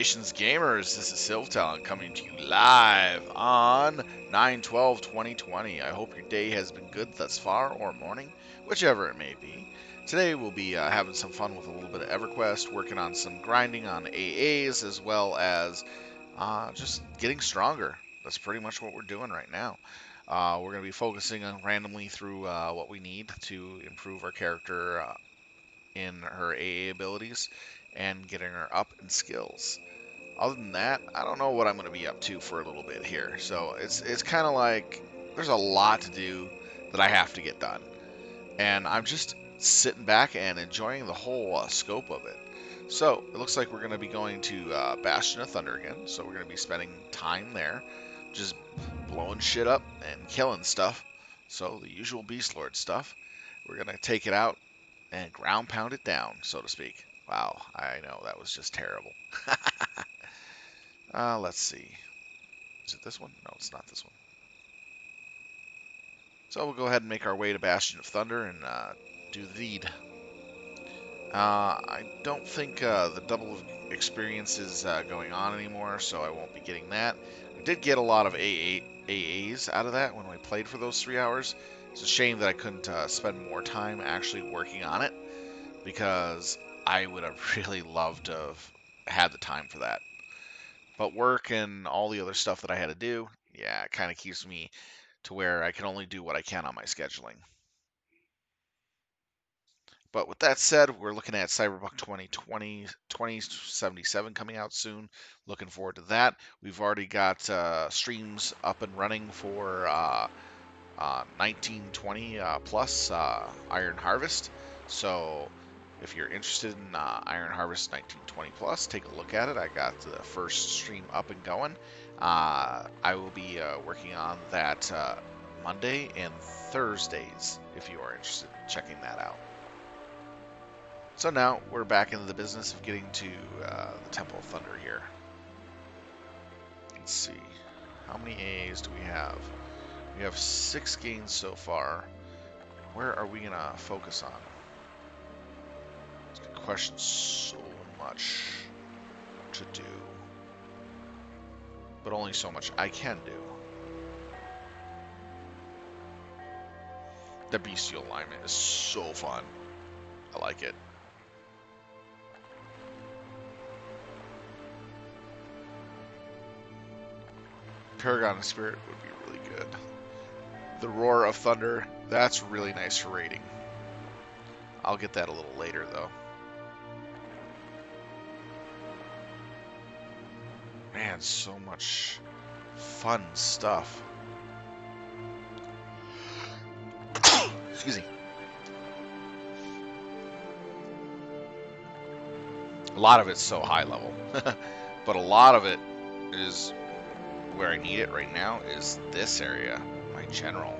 Nations Gamers, this is Silvtalent coming to you live on 9/12/2020. I hope your day has been good thus far, or morning, whichever it may be. Today we'll be having some fun with a little bit of EverQuest, working on some grinding on AAs, as well as just getting stronger. That's pretty much what we're doing right now. We're going to be focusing on randomly through what we need to improve our character in her AA abilities and getting her up in skills. Other than that, I don't know what I'm going to be up to for a little bit here. So it's kind of like there's a lot to do that I have to get done, and I'm just sitting back and enjoying the whole scope of it. So it looks like we're going to be going to Bastion of Thunder again. So we're going to be spending time there, just blowing shit up and killing stuff. So the usual Beastlord stuff. We're going to take it out and ground pound it down, so to speak. Wow, I know that was just terrible. Let's see. Is it this one? No, it's not this one. So we'll go ahead and make our way to Bastion of Thunder and do the deed. I don't think the double experience is going on anymore, so I won't be getting that. I did get a lot of AAs out of that when we played for those 3 hours. It's a shame that I couldn't spend more time actually working on it, because I would have really loved to have had the time for that. But work and all the other stuff that I had to do, yeah, it kind of keeps me to where I can only do what I can on my scheduling. But with that said, we're looking at Cyberpunk 2020 2077 coming out soon. Looking forward to that. We've already got streams up and running for 1920 plus Iron Harvest. So if you're interested in Iron Harvest 1920 plus, take a look at it. I got the first stream up and going. I will be working on that Monday and Thursdays if you are interested in checking that out. So now we're back into the business of getting to the Temple of Thunder here. Let's see. How many A's do we have? We have 6 gains so far. Where are we going to focus on? It's a good question. So much to do. But only so much I can do. The bestial alignment is so fun. I like it. Paragon of Spirit would be really good. The Roar of Thunder, that's really nice for raiding. I'll get that a little later, though. Man, so much fun stuff. Excuse me. A lot of it's so high level, but a lot of it is where I need it right now is this area, my general.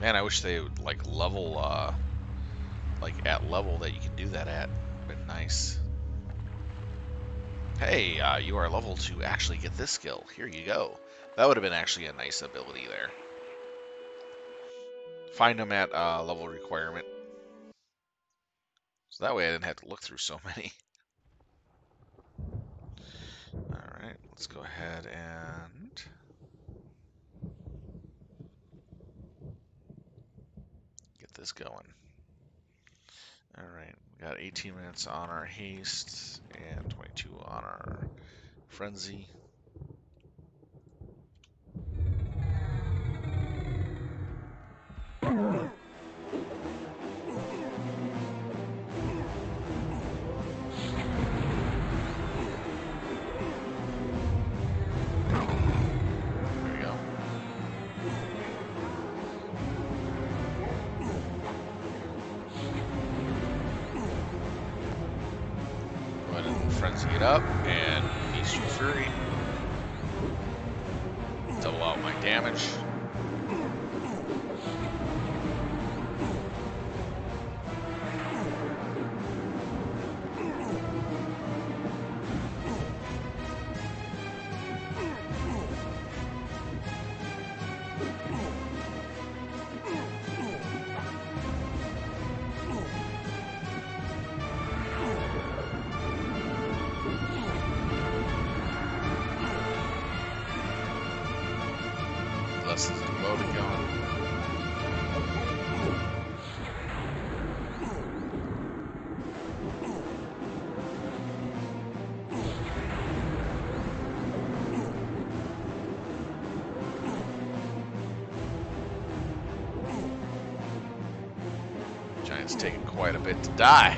Man, I wish they would like level, like at level that you can do that at. Been nice. Hey, you are level to actually get this skill. Here you go. That would have been actually a nice ability there. Find them at level requirement. So that way I didn't have to look through so many. Alright, let's go ahead and get this going. Alright, we got 18 minutes on our haste and 22 on our frenzy. Frenzy it up and Beastlord Fury. Double out my damage. Let's load it going. Giant's taking quite a bit to die.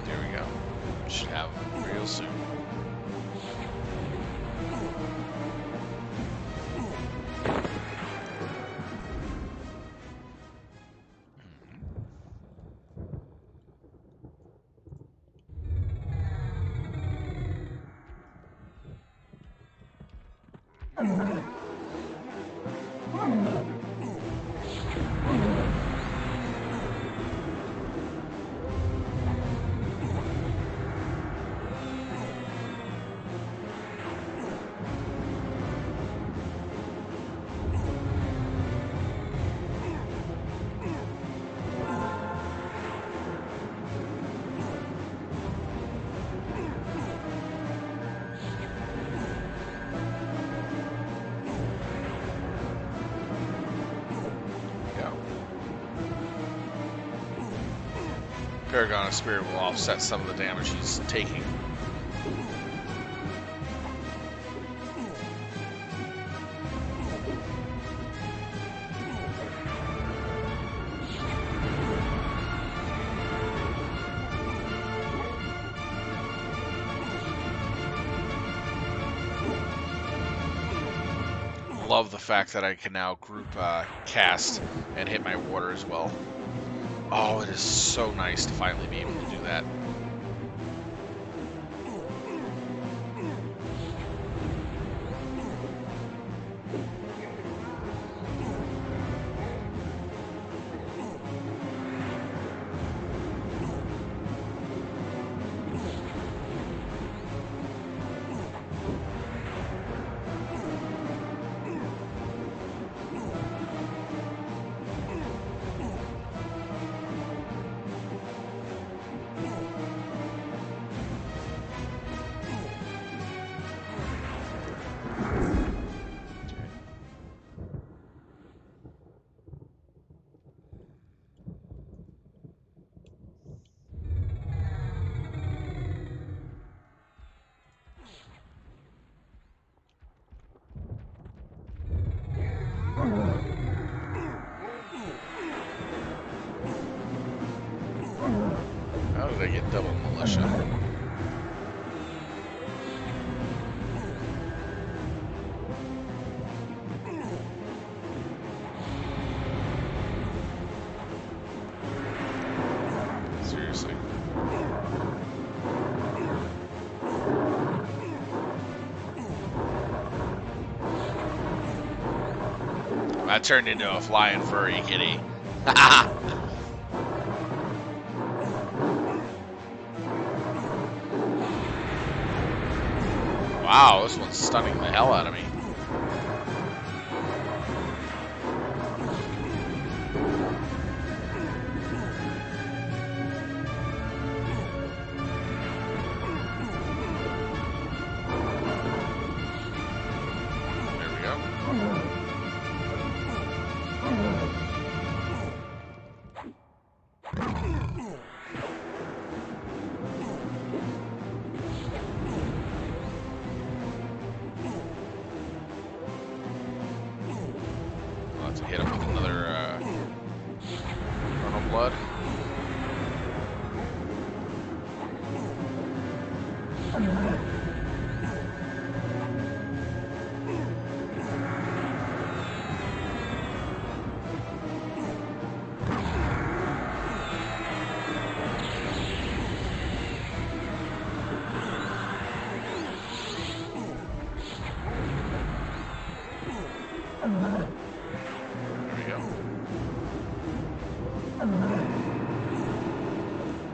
There we go. Should have him real soon. Paragon of Spirit will offset some of the damage he's taking. Love the fact that I can now group cast and hit my water as well. Oh, it is so nice to finally be able to do that. How did I get double militia? Seriously. I turned into a flying furry kitty. Wow, this one's stunning the hell out of me. There we go. Let's hit him with another Infernal Blood.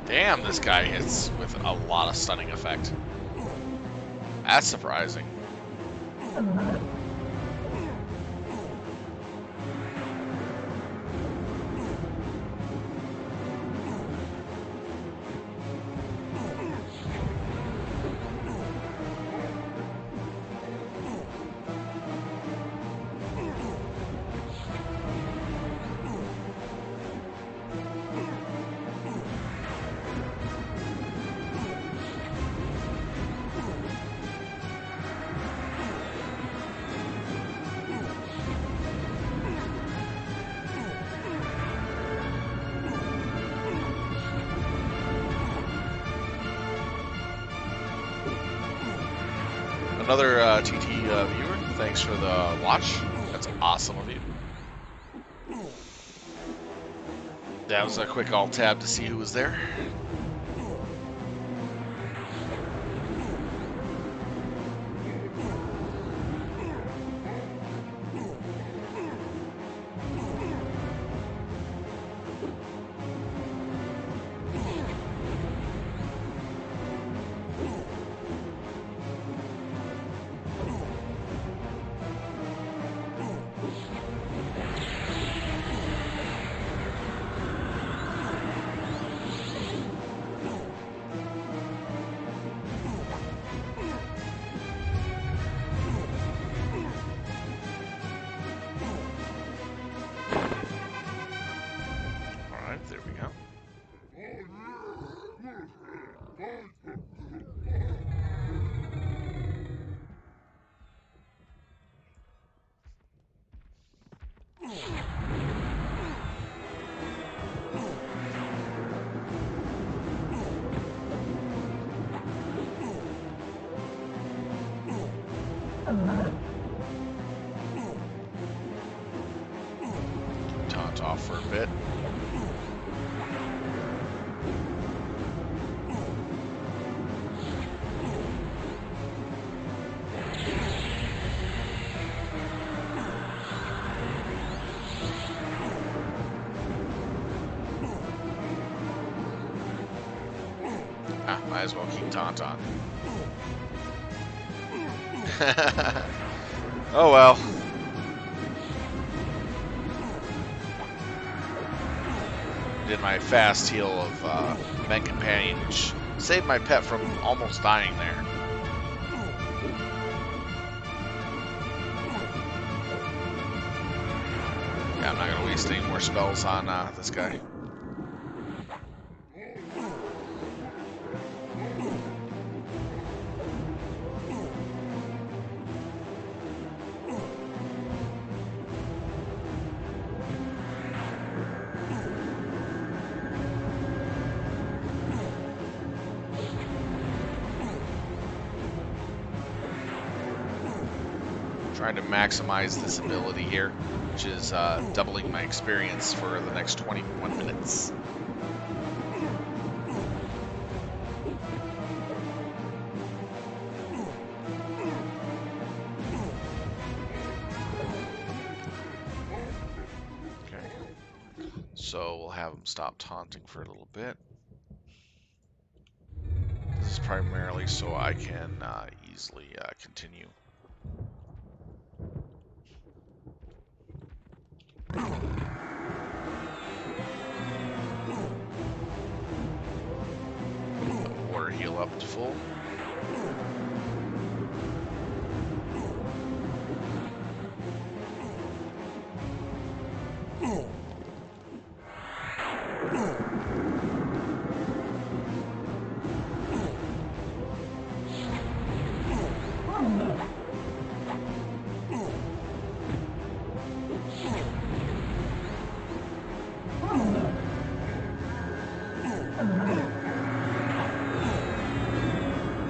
Damn, this guy hits with a lot of stunning effect. That's surprising. Another TT viewer, thanks for the watch. That's awesome of you. That was a quick alt-tab to see who was there. There we go. Taunt off for a bit. Might as well keep taunt on. Oh well. Did my fast heal of Men Companion, which saved my pet from almost dying there. Yeah, I'm not going to waste any more spells on this guy. Trying to maximize this ability here, which is doubling my experience for the next 21 minutes. Okay, so we'll have him stop taunting for a little bit. This is primarily so I can easily continue. Water heal up to full.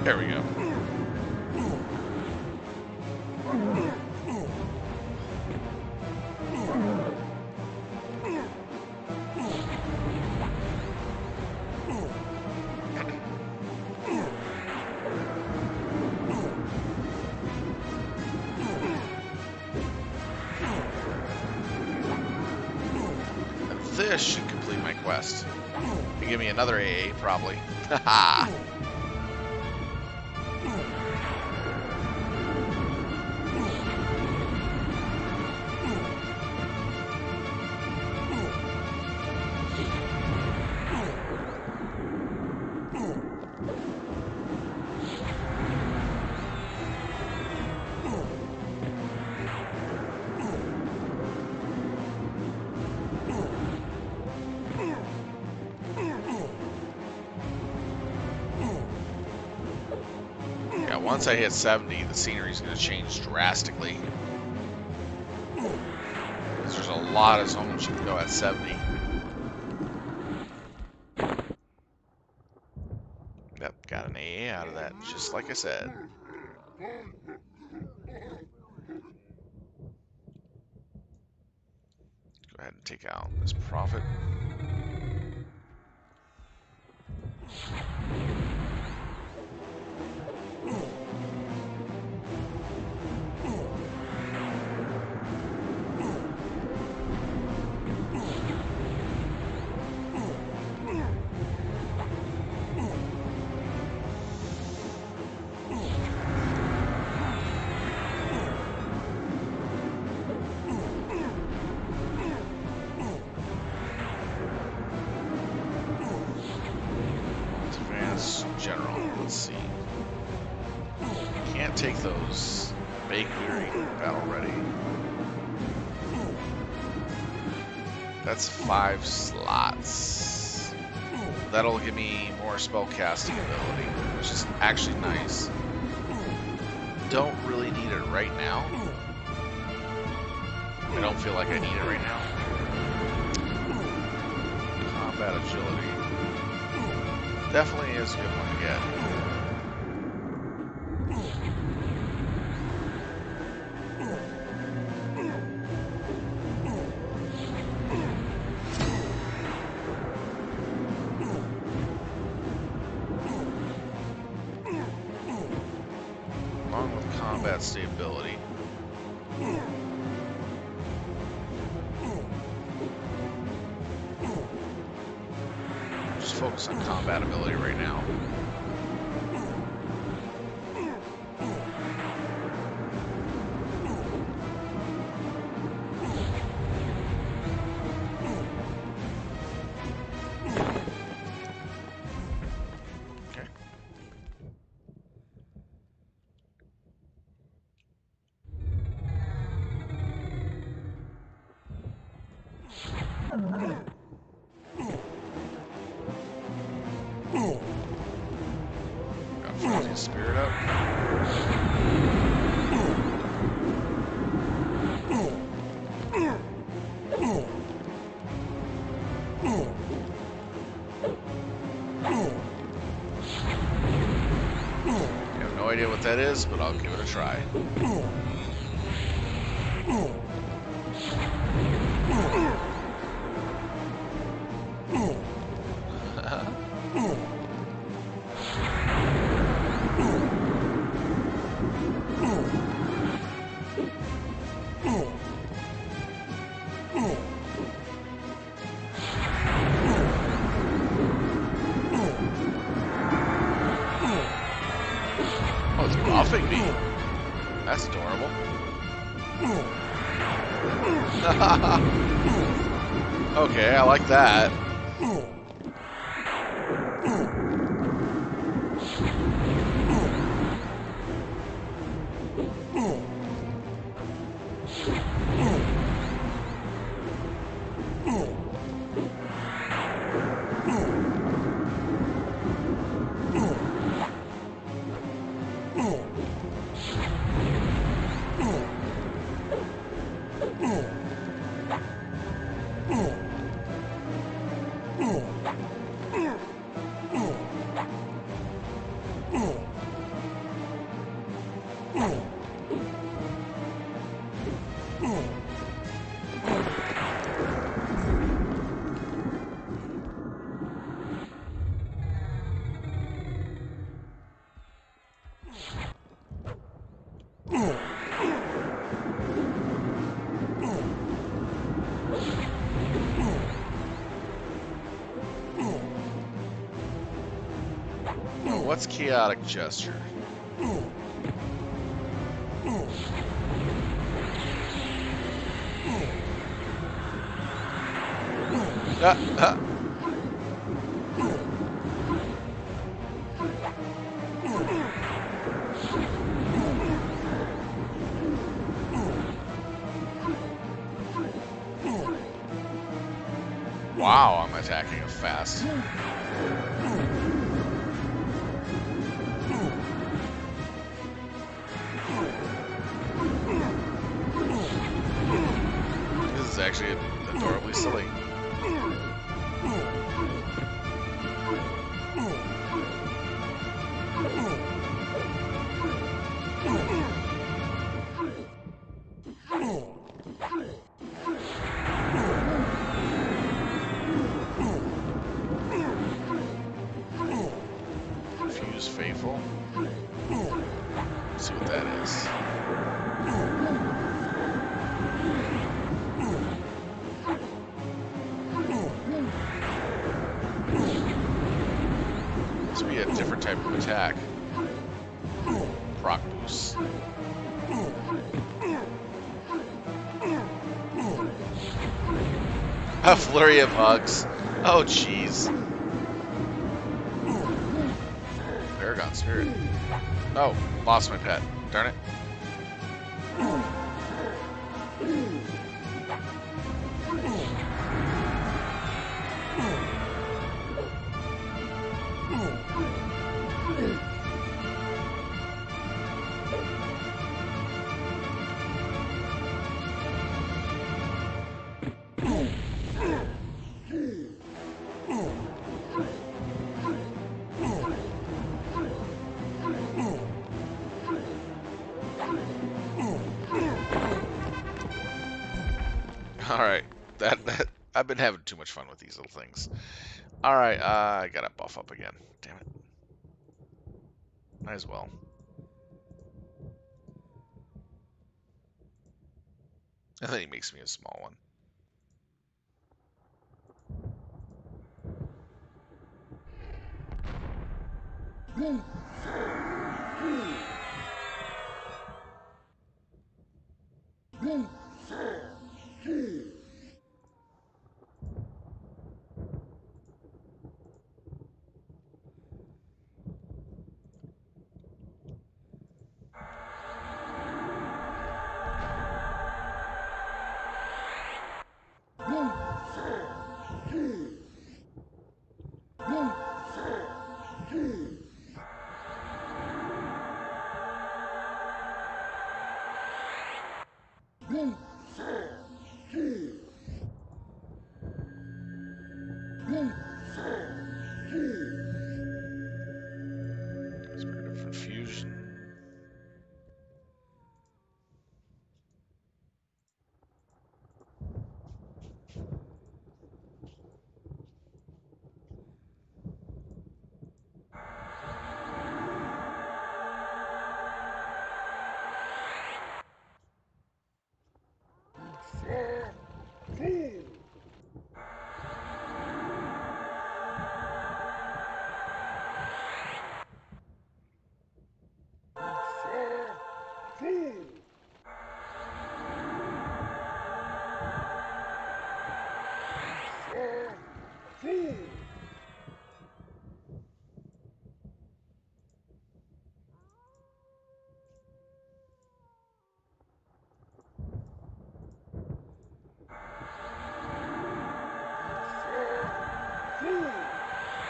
There we go. This should complete my quest. You give me another AA, probably. Haha. Once I hit 70, the scenery is going to change drastically. Because there's a lot of zones you can go at 70. Yep, got an AA out of that, just like I said. Go ahead and take out this prophet. General, let's see. Can't take those. Make weary, battle ready. That's 5 slots. That'll give me more spell casting ability, which is actually nice. Don't really need it right now. I don't feel like I need it right now. Combat agility. Definitely is a good one to get. Along with combat stability. Just focus on combat ability right now. Okay. Got Frozen Spirit up. I have no idea what that is, but I'll give it a try. Oh, it's buffing me. That's adorable. Okay, I like that. What's chaotic gesture? Wow, I'm attacking it fast. This is actually adorably silly. Use Faithful. Let's see what that is. This would be a different type of attack. Proc boost. A flurry of hugs. Oh, jeez. Paragon Spirit. Oh, lost my pet. Darn it. Alright. That I've been having too much fun with these little things. Alright, I gotta buff up again. Damn it. Might as well. And then he makes me a small one. Spirit of Confusion.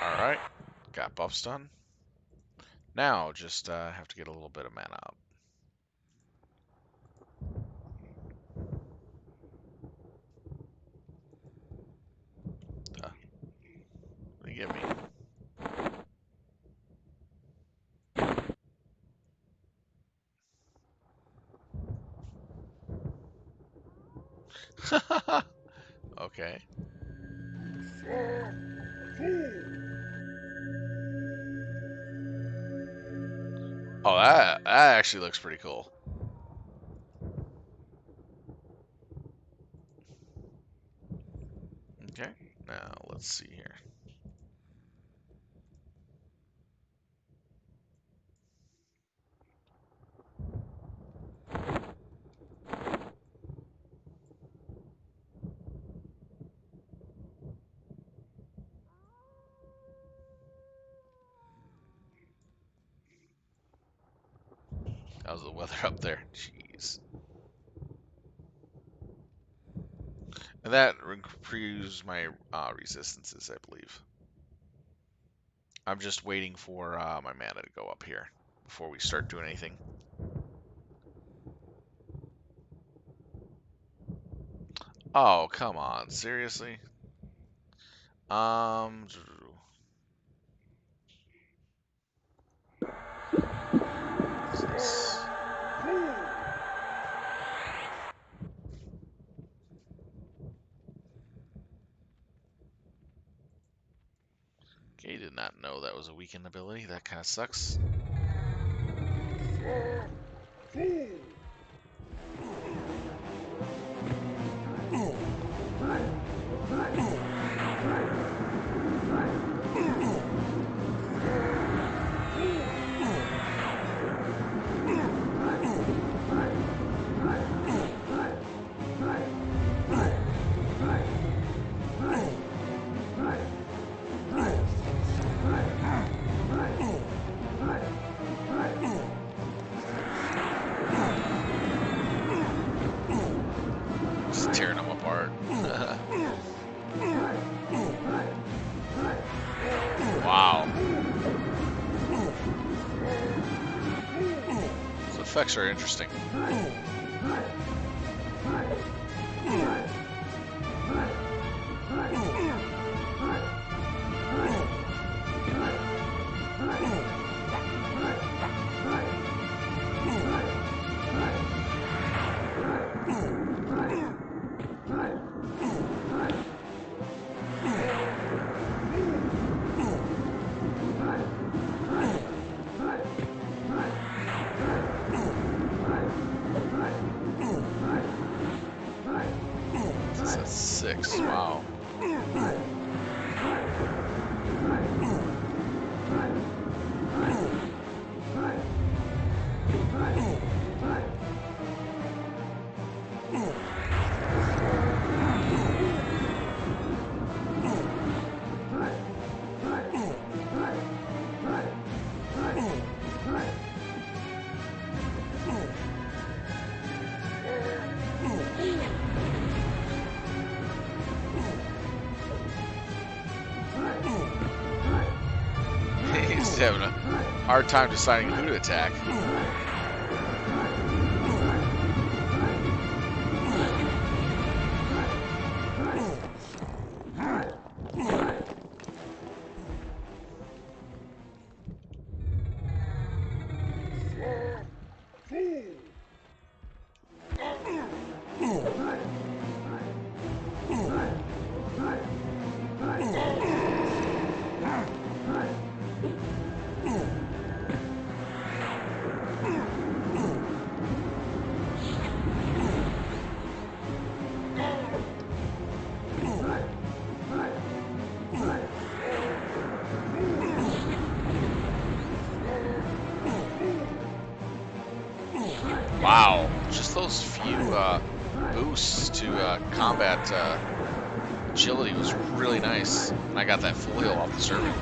Alright. Got buffs done. Now, just have to get a little bit of mana up. What do you give me? Okay. Oh, that actually looks pretty cool. Okay. Now, let's see here. How's the weather up there? Jeez. And that improves my resistances, I believe. I'm just waiting for my mana to go up here before we start doing anything. Oh, come on. Seriously? What's this? Okay, did not know know that was a weakened ability. That kind of sucks. Just tearing them apart. Wow. Those effects are interesting. This is 6. Wow. He's having a hard time deciding who to attack. Wow, just those few boosts to combat agility was really nice. And I got that full heal off the servant.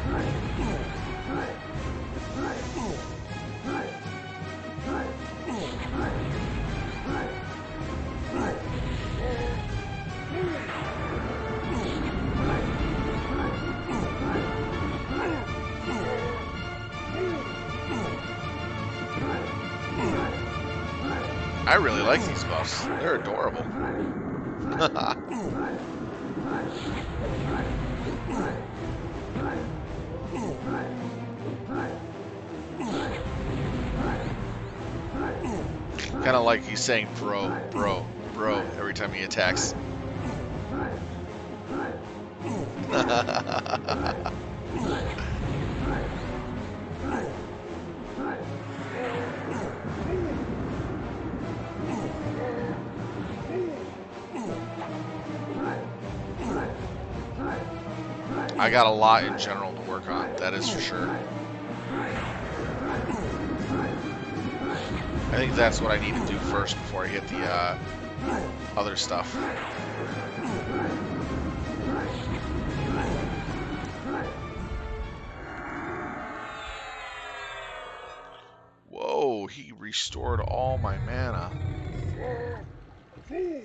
I really like these buffs. They're adorable. Kind of like he's saying bro, bro, bro every time he attacks. I got a lot in general to work on, that is for sure. I think that's what I need to do first before I hit the other stuff. Whoa, he restored all my mana.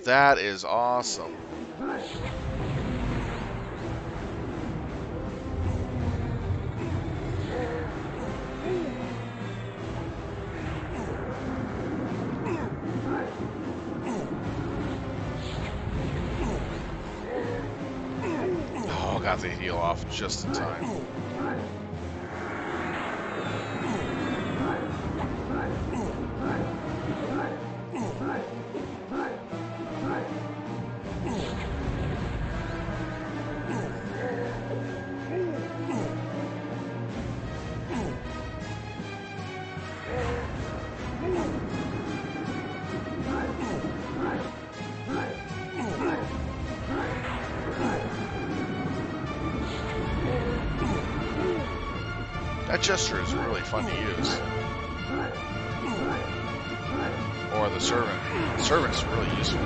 That is awesome. Oh, got the heal off just in time. That gesture is really fun to use. Or the servant. The servant's really useful. I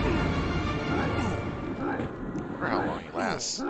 wonder how long he lasts.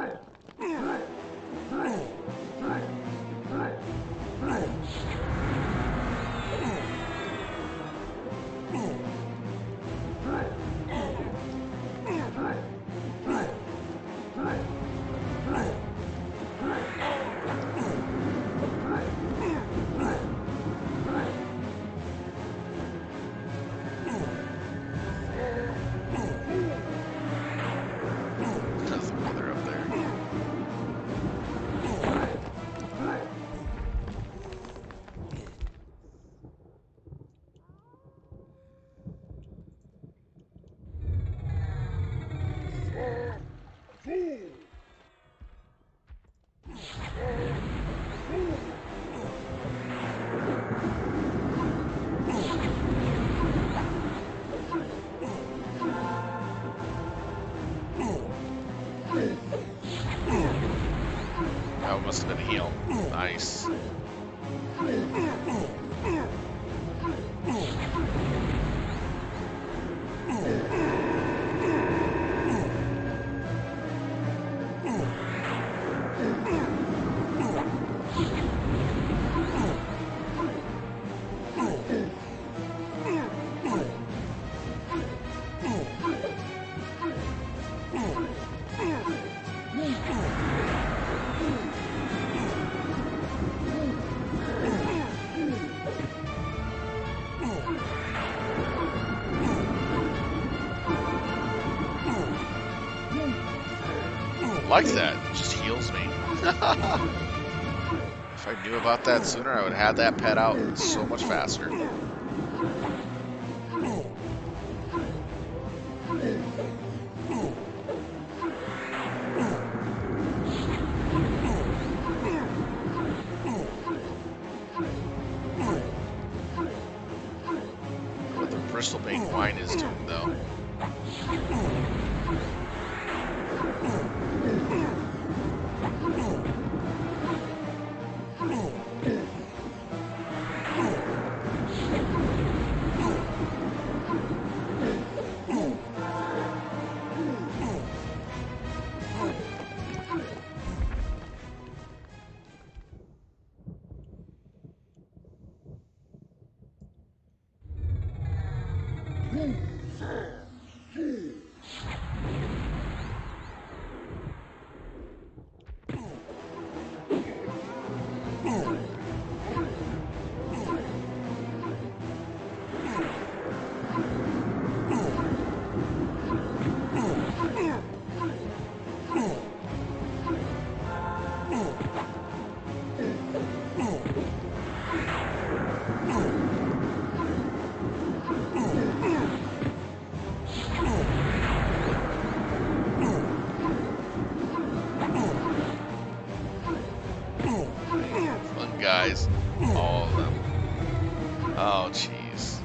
That must have been a heal. Nice. Like that. It just heals me. If I knew about that sooner, I would have had that pet out so much faster. What the Bristolbane wine is doing, though. Guys, all of them. Oh, jeez.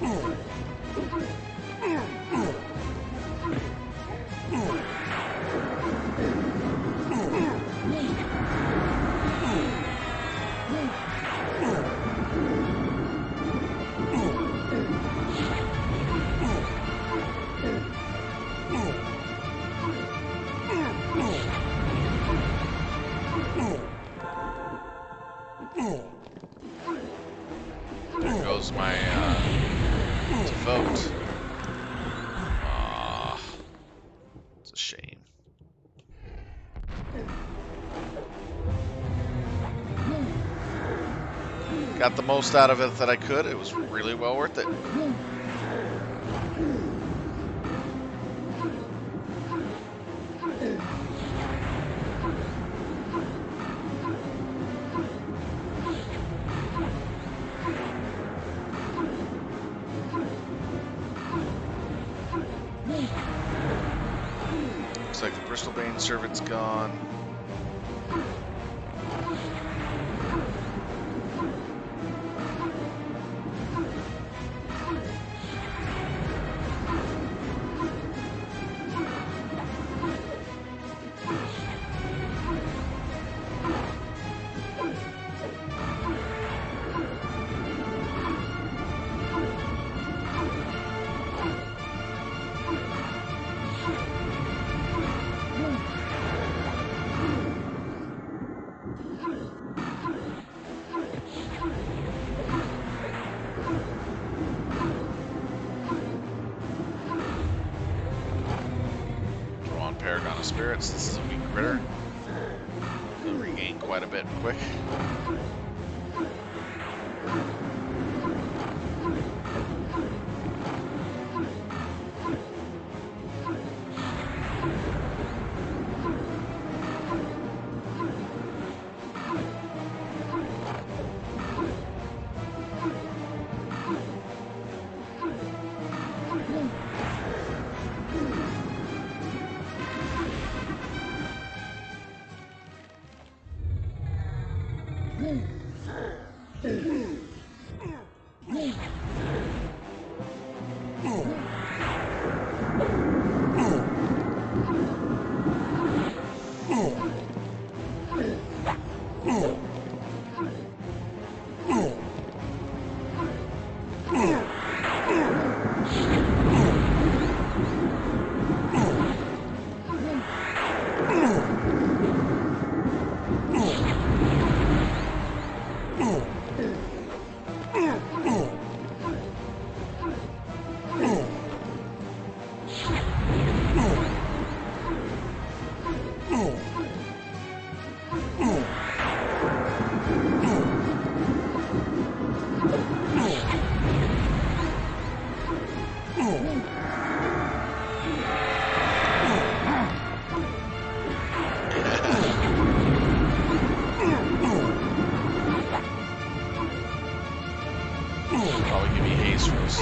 There goes my devote. Aw, it's a shame. Got the most out of it that I could. It was really well worth it. Looks like the Bristolbane servant's gone. spirits. This is a weak critter. He'll regain quite a bit quick. Probably give me haste first.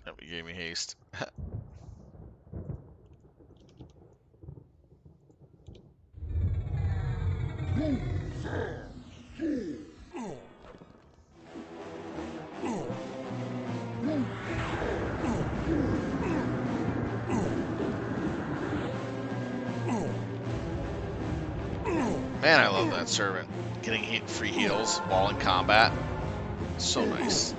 That gave me haste. Man, I love that servant. Getting free heals while in combat. So nice.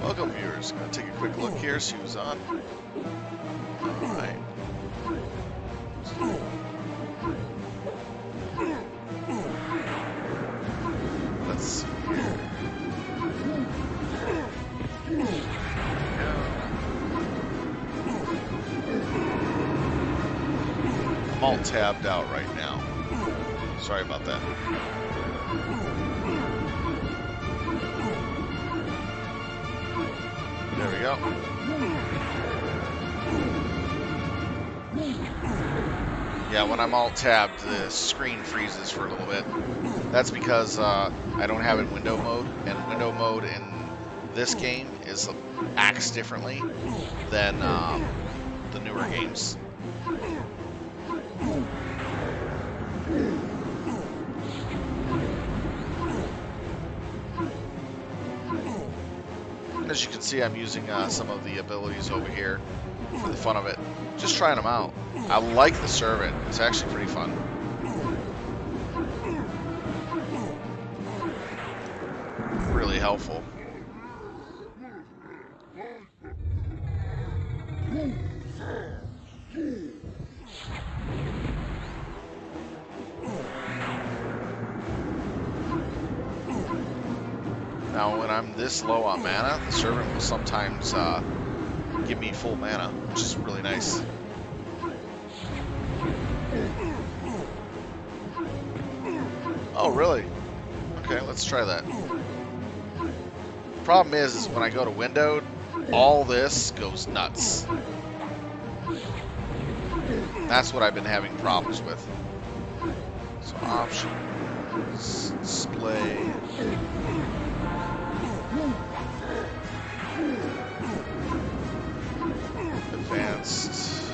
Welcome, viewers. Gonna take a quick look here, see who's on. Alright. Let's see here. I'm all tabbed out right now. Sorry about that. There we go. Yeah, when I'm alt tabbed, the screen freezes for a little bit. That's because I don't have it in window mode, and window mode in this game acts differently than the newer games. As you can see, I'm using some of the abilities over here for the fun of it. Just trying them out. I like the servant. It's actually pretty fun. Really helpful. Now, when I'm this low on mana, the servant will sometimes give me full mana, which is really nice. Oh, really? Okay, let's try that. The problem is when I go to windowed, all this goes nuts. That's what I've been having problems with. So options, display. Advanced.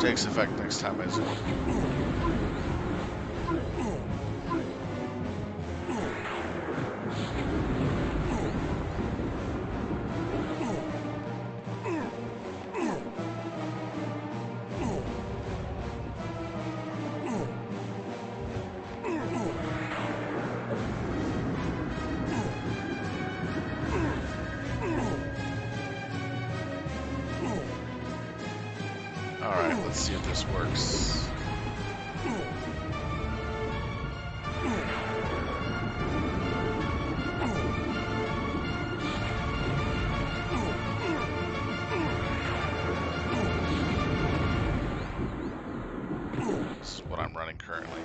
Takes effect next time I zoom. Alright, let's see if this works. This is what I'm running currently.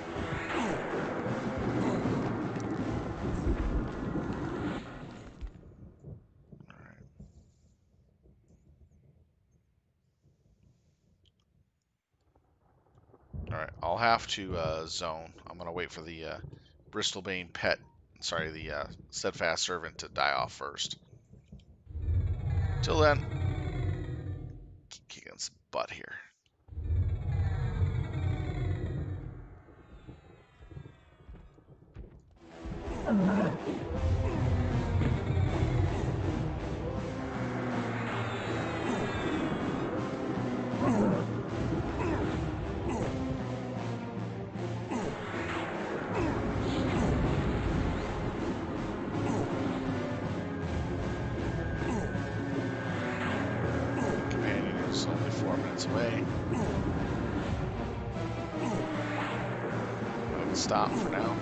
Alright, I'll have to zone. I'm going to wait for the Bristlebane pet, sorry, the Steadfast Servant to die off first. Till then, keep kicking some butt here. Only 4 minutes away. I can stop for now.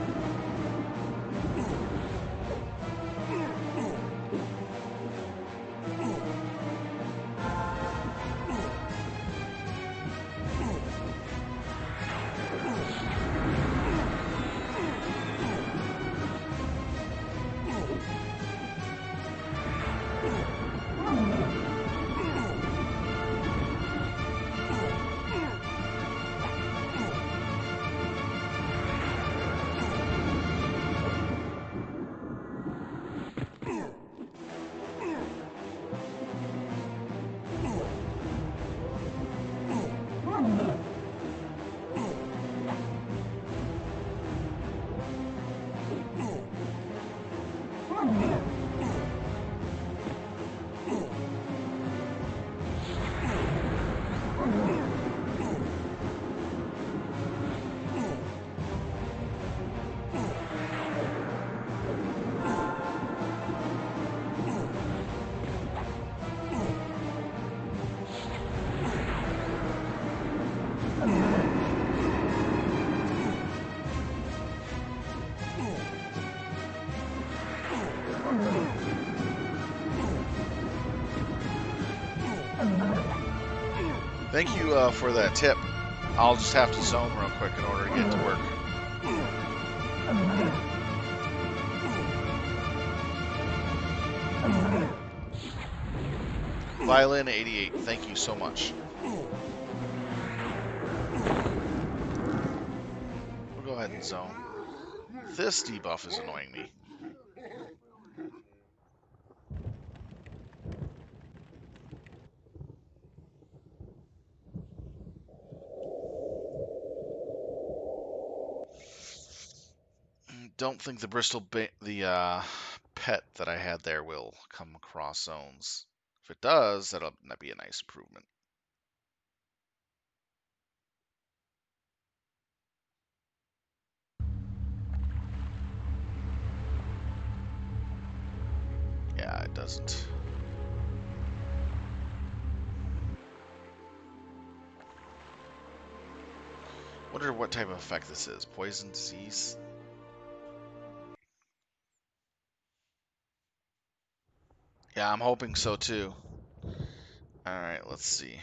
Thank you for that tip. I'll just have to zone real quick in order to get to work. Violin 88, thank you so much. We'll go ahead and zone. This debuff is annoying me. Don't think the pet that I had there will come across zones. If it does, that'd be a nice improvement. Yeah, it doesn't. Wonder what type of effect this is. Poison, disease? Yeah, I'm hoping so too. Alright, let's see.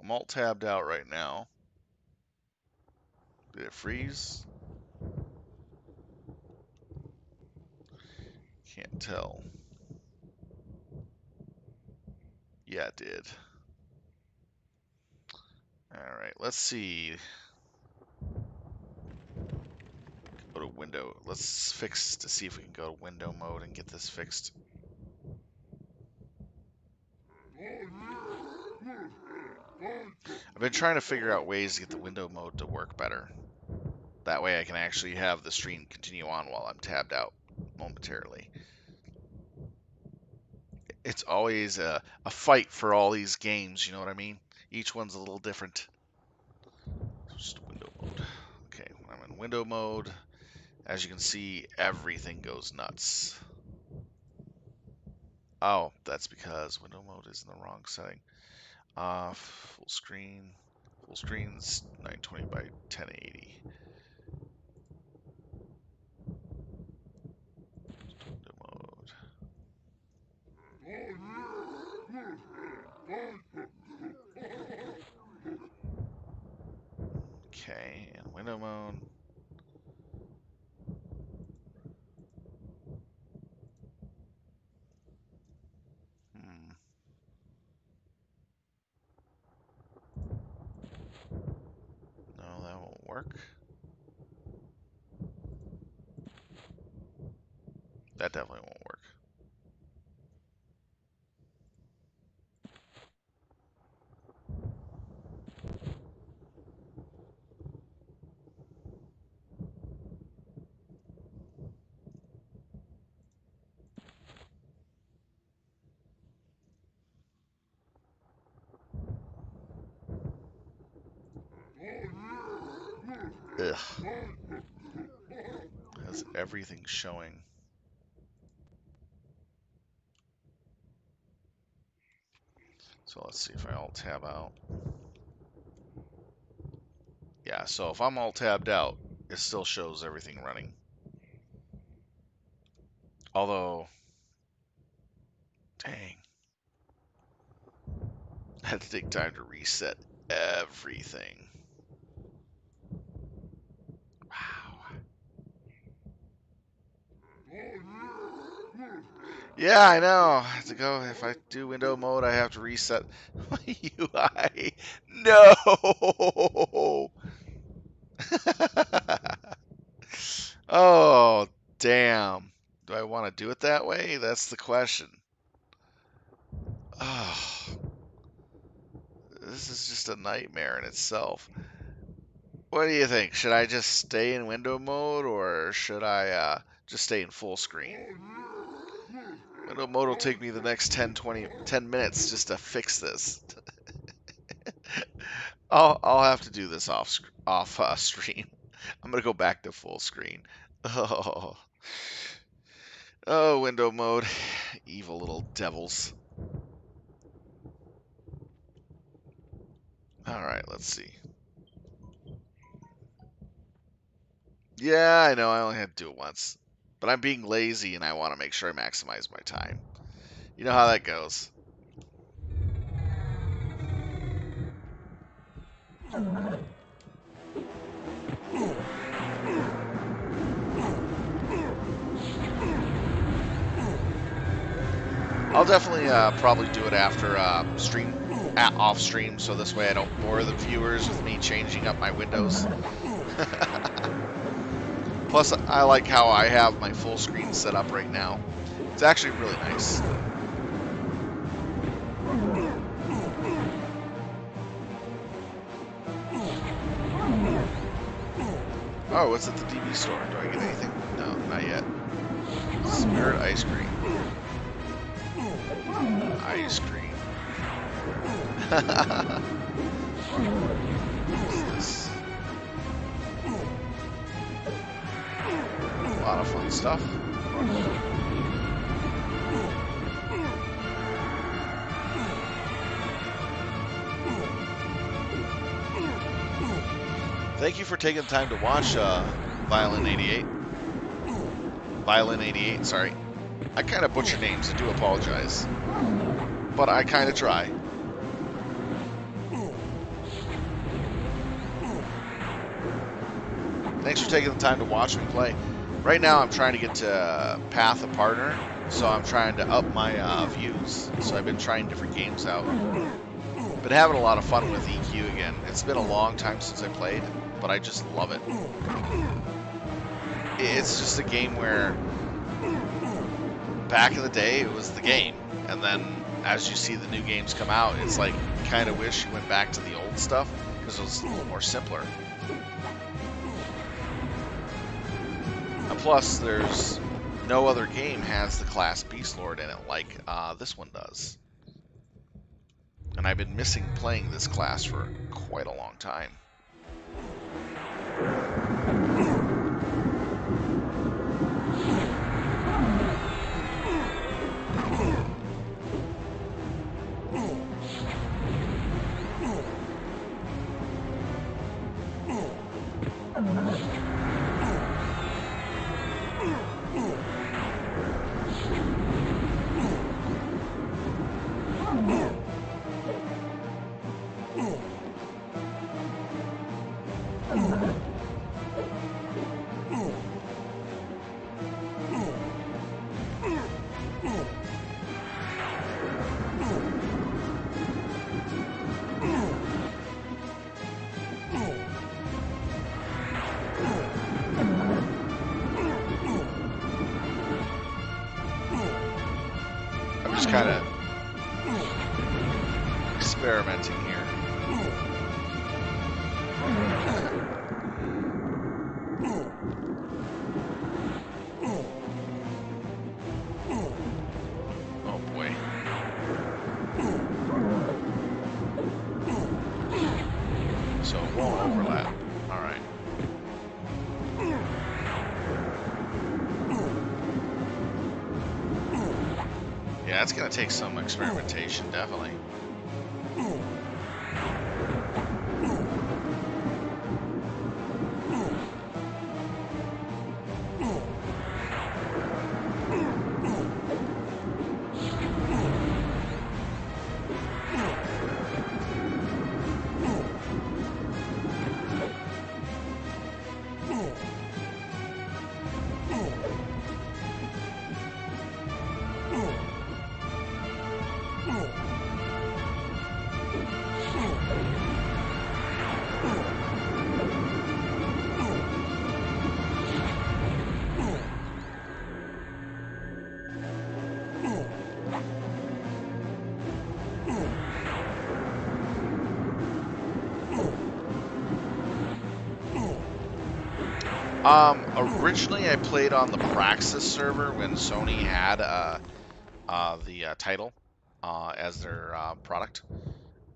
I'm alt tabbed out right now. Did it freeze? Can't tell. Yeah, it did. Alright, let's see. Go to window. Let's fix to see if we can go to window mode and get this fixed. I've been trying to figure out ways to get the window mode to work better. That way I can actually have the stream continue on while I'm tabbed out momentarily. It's always a fight for all these games, you know what I mean? Each one's a little different. Just window mode. Okay, when I'm in window mode, as you can see, everything goes nuts. Oh, that's because window mode is in the wrong setting. Full screen. Full screen's 920 by 1080. Window mode. Okay, and window mode. No, that won't work. That definitely won't work. Ugh. Has everything showing. So let's see if I alt tab out. Yeah, so if I'm alt tabbed out, it still shows everything running. Although, dang. I had to take time to reset everything. Wow. Yeah, I know. I have to go. If I do window mode, I have to reset my UI. No! Oh, damn. Do I want to do it that way? That's the question. Oh, this is just a nightmare in itself. What do you think? Should I just stay in window mode or should I just stay in full screen? Window mode will take me the next 10 minutes just to fix this. I'll have to do this off stream. I'm gonna go back to full screen. Oh, window mode, evil little devils. All right, let's see. Yeah, I know I only had to do it once, but I'm being lazy and I want to make sure I maximize my time. You know how that goes. I'll definitely probably do it after off stream, so this way I don't bore the viewers with me changing up my windows. Plus, I like how I have my full screen set up right now. It's actually really nice. Oh, what's at the DB store? Do I get anything? No, not yet. Spirit ice cream. Ice cream. What is this? A lot of fun stuff. Thank you for taking the time to watch Violin 88. Violin 88, sorry. I kind of butcher names, I do apologize. But I kind of try. Thanks for taking the time to watch me play. Right now I'm trying to get to Path of Partner, so I'm trying to up my views. So I've been trying different games out. Been having a lot of fun with EQ again. It's been a long time since I played, but I just love it. it's just a game where back in the day it was the game, and then as you see the new games come out, it's like you kind of wish you went back to the old stuff because it was a little more simpler. And plus, there's no other game has the class Beastlord in it like this one does. And I've been missing playing this class for quite a long time. I'm just kind of experimenting here. Oh boy. So it won't overlap. All right. Yeah, it's going to take some experimentation, definitely. Originally I played on the Praxis server when Sony had the title as their product,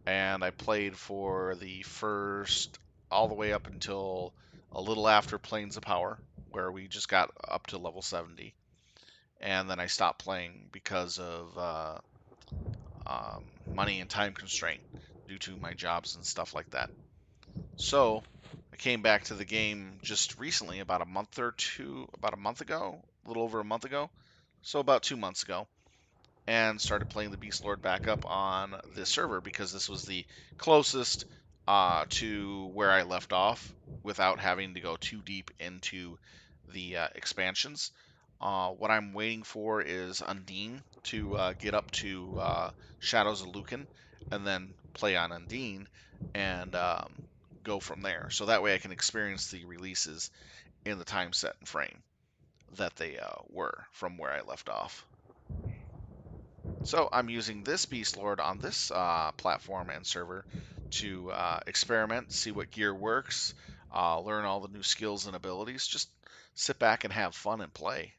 and I played for the first all the way up until a little after Planes of Power, where we just got up to level 70, and then I stopped playing because of money and time constraint due to my jobs and stuff like that. So I came back to the game just recently, about a month ago, a little over a month ago, so about 2 months ago, and started playing the Beastlord back up on this server because this was the closest to where I left off without having to go too deep into the expansions. What I'm waiting for is Undine to get up to Shadows of Lucan and then play on Undine and go from there. So that way I can experience the releases in the time set and frame that they were from where I left off. So I'm using this Beastlord on this platform and server to experiment, see what gear works, learn all the new skills and abilities. Just sit back and have fun and play,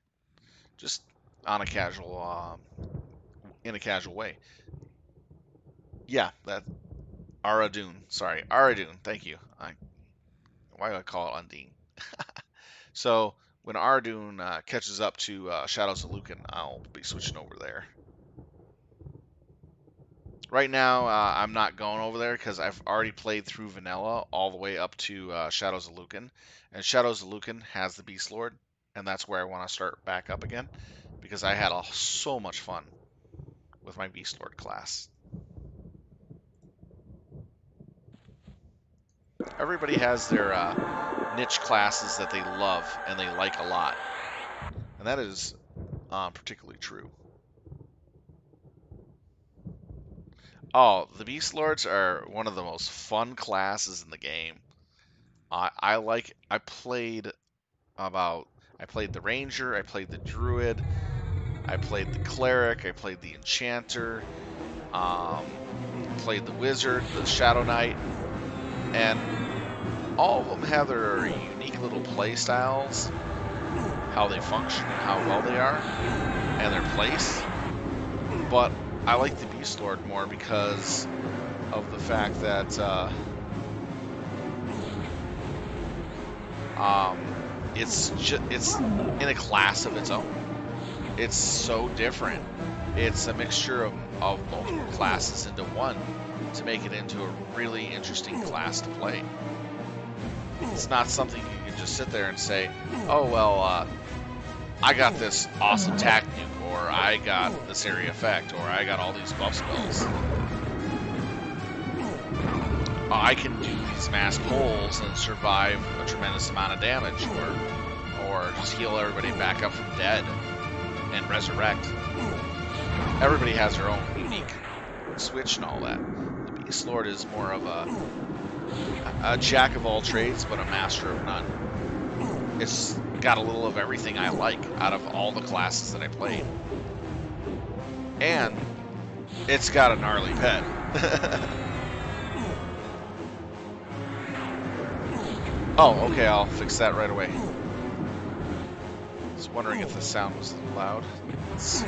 just on a casual, in a casual way. Yeah, that Aradun. Sorry, Aradun. Thank you. Why do I call it Undine? So when Aradun catches up to Shadows of Lucan, I'll be switching over there. Right now, I'm not going over there because I've already played through Vanilla all the way up to Shadows of Lucan. And Shadows of Lucan has the Beastlord, and that's where I want to start back up again because I had so much fun with my Beastlord class. Everybody has their niche classes that they love and they like a lot, and that is particularly true. Oh, the Beastlords are one of the most fun classes in the game. I played about I played the Ranger, I played the Druid, I played the Cleric, I played the Enchanter, played the Wizard, the Shadow Knight, and all of them have their unique little play styles, how they function, and how well they are, and their place. But I like the Beastlord more because of the fact that it's in a class of its own. It's so different. It's a mixture of multiple classes into one to make it into a really interesting class to play. It's not something you can just sit there and say, oh, well, I got this awesome tac nuke, or I got this area effect, or I got all these buff spells. I can do these mass pulls and survive a tremendous amount of damage, or just heal everybody back up from dead and resurrect. Everybody has their own unique switch and all that. The Beastlord is more of a jack of all trades, but a master of none. It's got a little of everything I like out of all the classes that I played. And it's got a gnarly pet. Oh, okay, I'll fix that right away. I was wondering if the sound was loud. Let's see.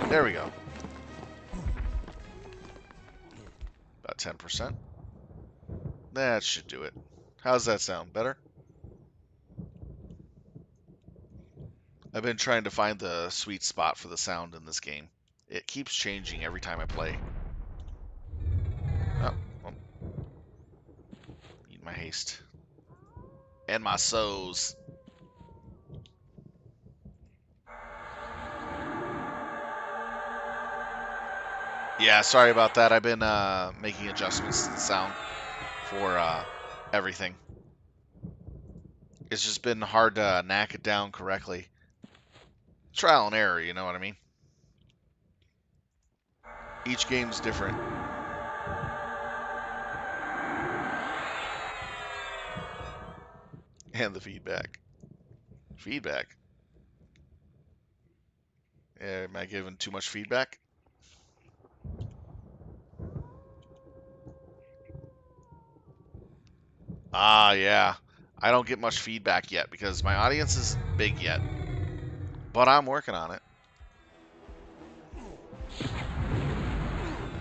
There we go. About 10%. That should do it. How's that sound? Better? I've been trying to find the sweet spot for the sound in this game. It keeps changing every time I play. Oh, well. Need my haste. And my souls. Yeah, sorry about that. I've been making adjustments to the sound for everything. It's just been hard to knack it down correctly. Trial and error, you know what I mean? Each game's different. And the feedback. Feedback? Yeah, am I giving too much feedback? Ah, yeah. I don't get much feedback yet because my audience isn't big yet. But I'm working on it.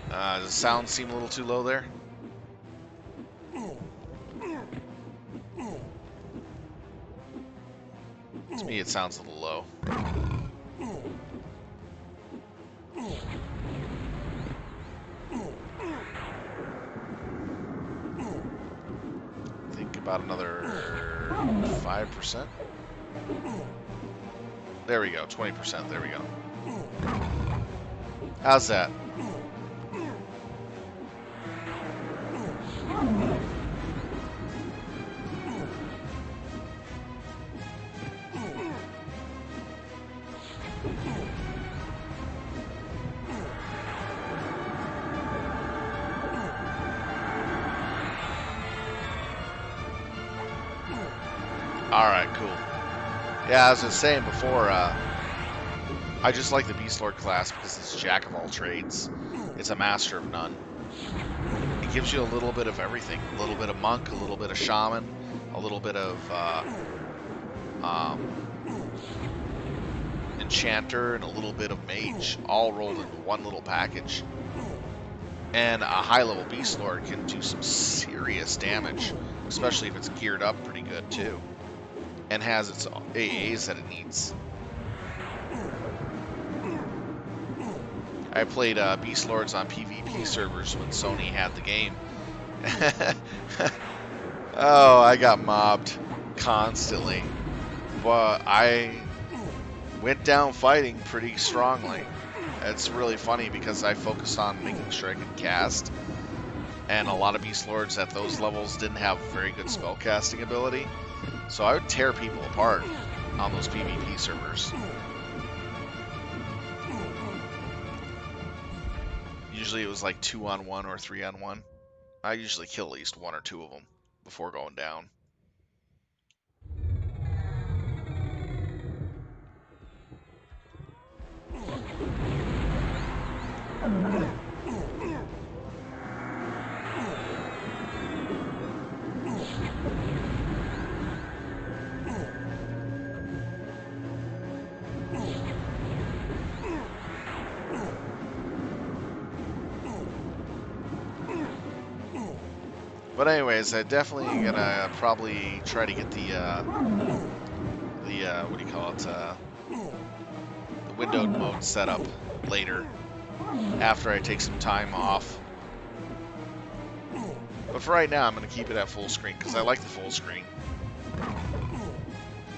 Does the sound seem a little too low there? To me, it sounds a little low. Think about another 5%. There we go, 20%. There we go. How's that? Alright, cool. Yeah, as I was saying before, I just like the Beastlord class because it's jack of all trades. It's a master of none. It gives you a little bit of everything. A little bit of monk, a little bit of shaman, a little bit of enchanter, and a little bit of mage, all rolled into one little package. And a high-level Beastlord can do some serious damage, especially if it's geared up pretty good, too. And has its AAs that it needs. I played Beastlords on PvP servers when Sony had the game. Oh, I got mobbed constantly. But I went down fighting pretty strongly. It's really funny because I focused on making sure I could cast. And a lot of Beastlords at those levels didn't have very good spellcasting ability. So I would tear people apart on those PvP servers. Usually it was like 2-on-1 or 3-on-1. I usually kill at least 1 or 2 of them before going down. But anyways, I definitely gonna probably try to get the what do you call it, the windowed mode set up later, after I take some time off. But for right now, I'm gonna keep it at full screen because I like the full screen.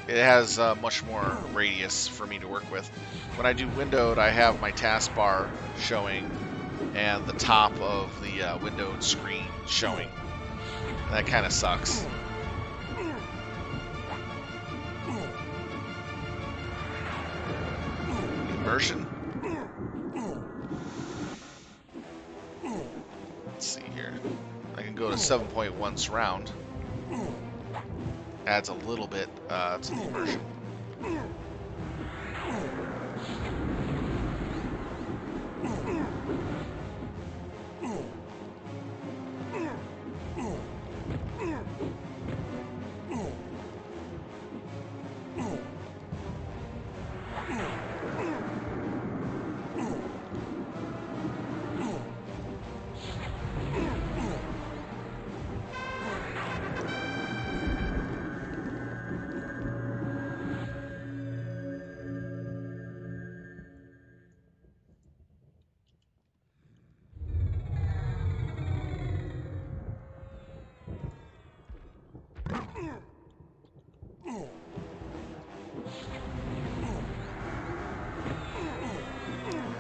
It has much more radius for me to work with. When I do windowed, I have my taskbar showing and the top of the windowed screen showing. That kind of sucks. Immersion? Let's see here. I can go to 7.1 surround. Adds a little bit to the immersion.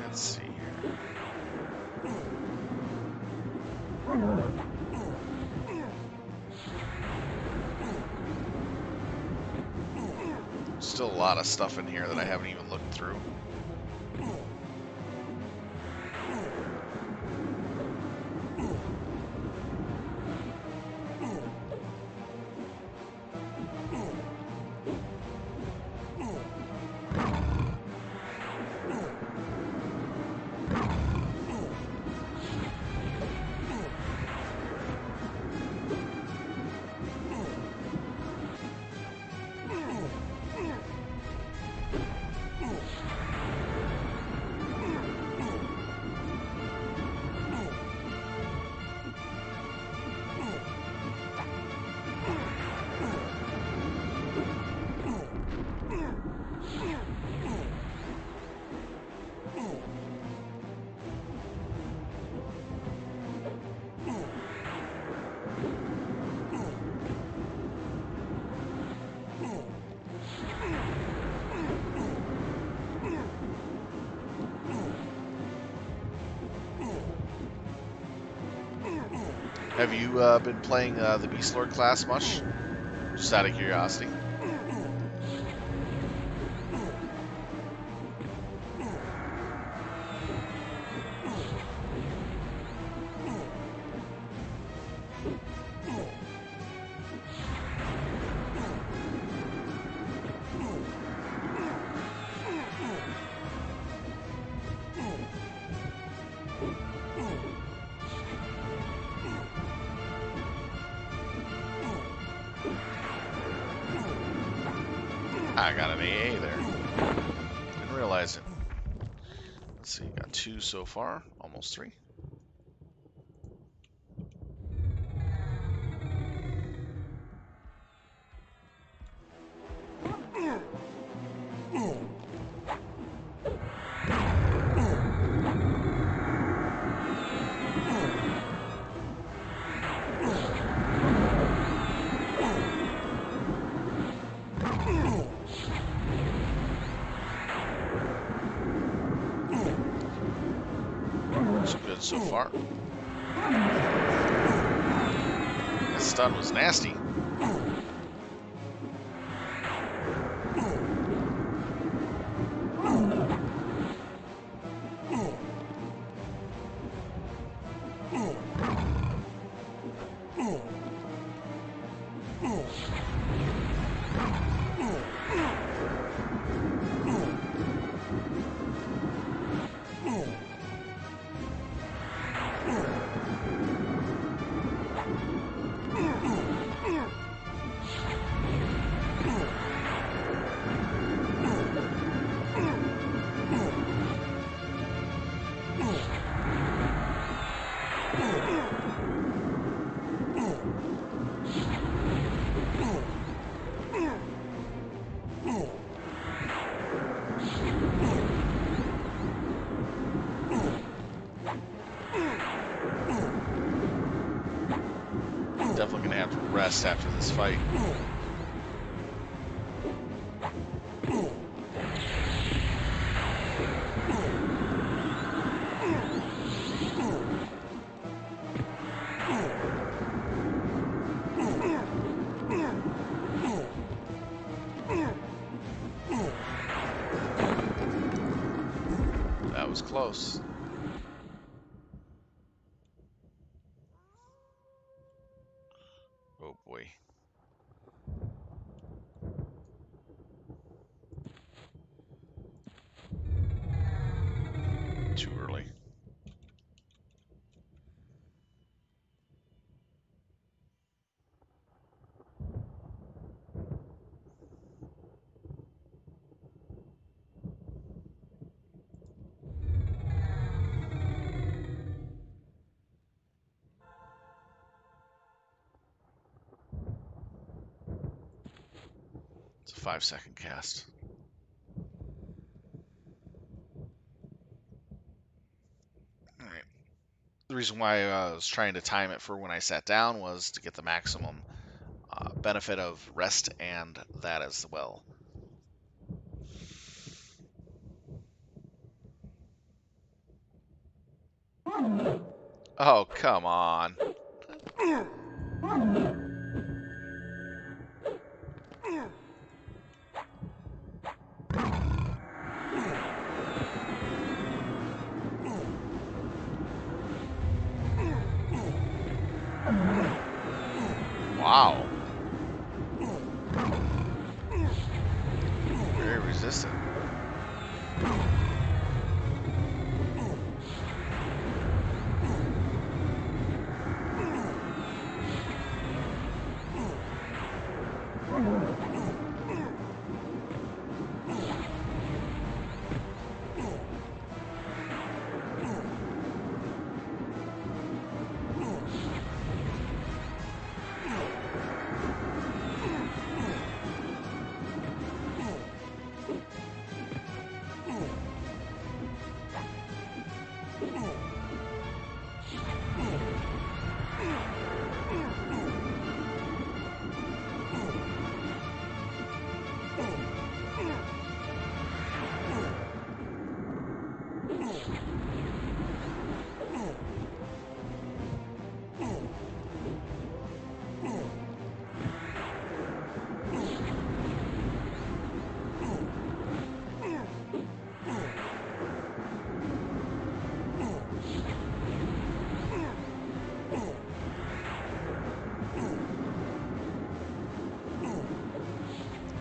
Let's see here. Still a lot of stuff in here that I haven't even looked through. Have you been playing the Beastlord class much? Just out of curiosity. I got an AA there. Didn't realize it. Let's see, got 2 so far, almost 3. Good so far. That stun was nasty. Definitely gonna have to rest after this fight. That was close. Oh boy. Too early. It's a 5-second cast. All right. The reason why I was trying to time it for when I sat down was to get the maximum benefit of rest and that as well. Oh, come on. Wow. Very resistant.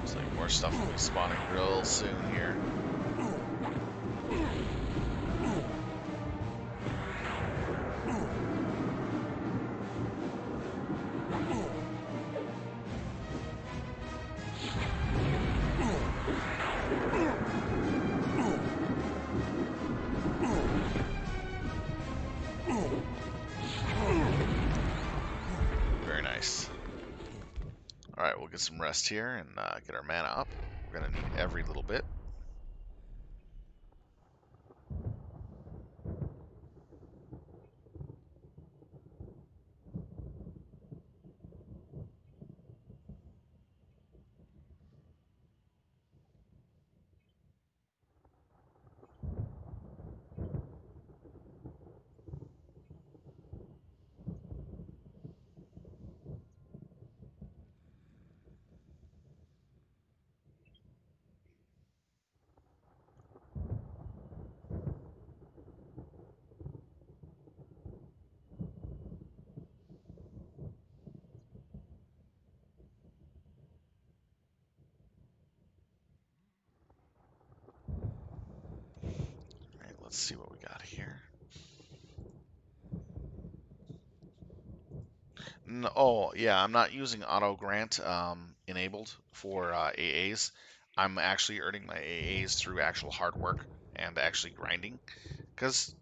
Looks like more stuff will be spawning real soon here. Very nice. Alright, we'll get some rest here and get our mana up. We're going to need every little bit. Let's see what we got here. No, oh, yeah, I'm not using auto grant enabled for AAs. I'm actually earning my AAs through actual hard work and actually grinding because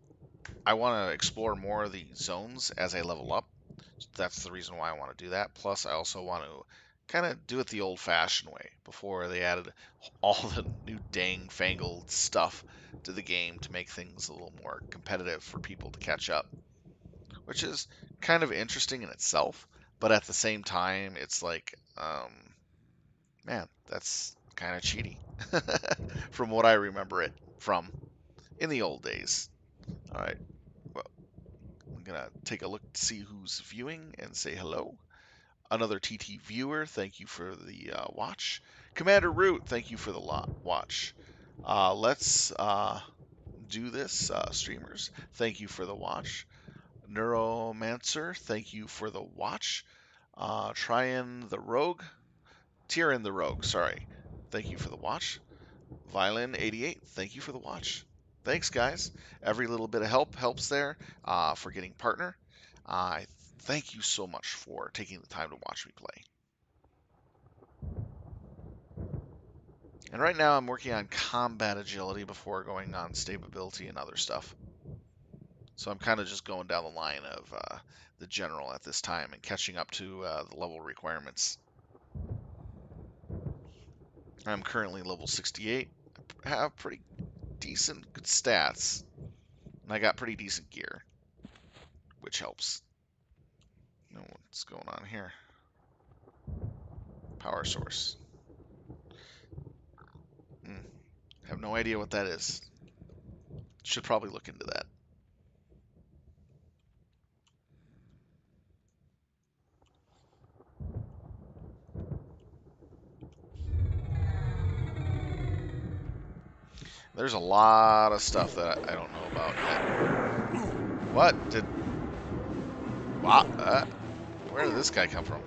I want to explore more of the zones as I level up. That's the reason why I want to do that. Plus, I also want to kind of do it the old-fashioned way before they added all the new dang fangled stuff to the game to make things a little more competitive for people to catch up, which is kind of interesting in itself. But at the same time, it's like, man, that's kind of cheaty from what I remember it from in the old days. All right, well, I'm gonna take a look to see who's viewing and say hello. Another TT viewer, thank you for the watch. Commander Root, thank you for the watch. Let's do this, streamers. Thank you for the watch. Neuromancer, thank you for the watch. Tryin the Rogue, Tyrion the Rogue, sorry. Thank you for the watch. Violin88, thank you for the watch. Thanks, guys. Every little bit of help helps there for getting partner. I thank you so much for taking the time to watch me play. And right now I'm working on combat agility before going on stability and other stuff. So I'm kind of just going down the line of the general at this time and catching up to the level requirements. I'm currently level 68. I have pretty decent good stats. And I got pretty decent gear, which helps. What's going on here? Power source. Have no idea what that is. Should probably look into that. There's a lot of stuff that I don't know about yet. What did... Wow, where did this guy come from?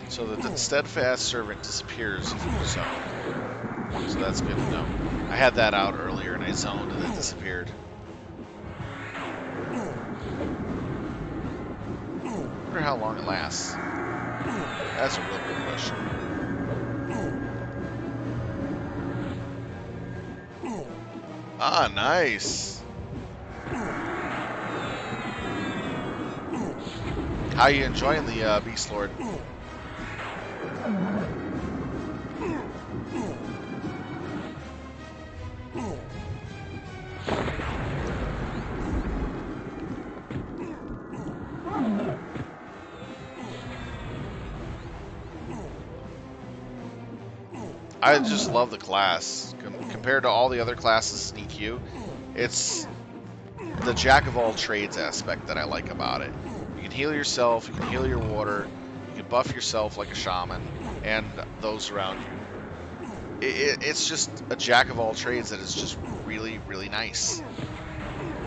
So the steadfast servant disappears if you zone. So that's good to know. I had that out earlier and I zoned and it disappeared. I wonder how long it lasts. That's a real good question. Ah, nice. How you enjoying the Beastlord? I just love the class. Compared to all the other classes in EQ, it's the jack of all trades aspect that I like about it. You can heal yourself, you can heal your water, you can buff yourself like a shaman, and those around you. It's just a jack of all trades that is just really, really nice.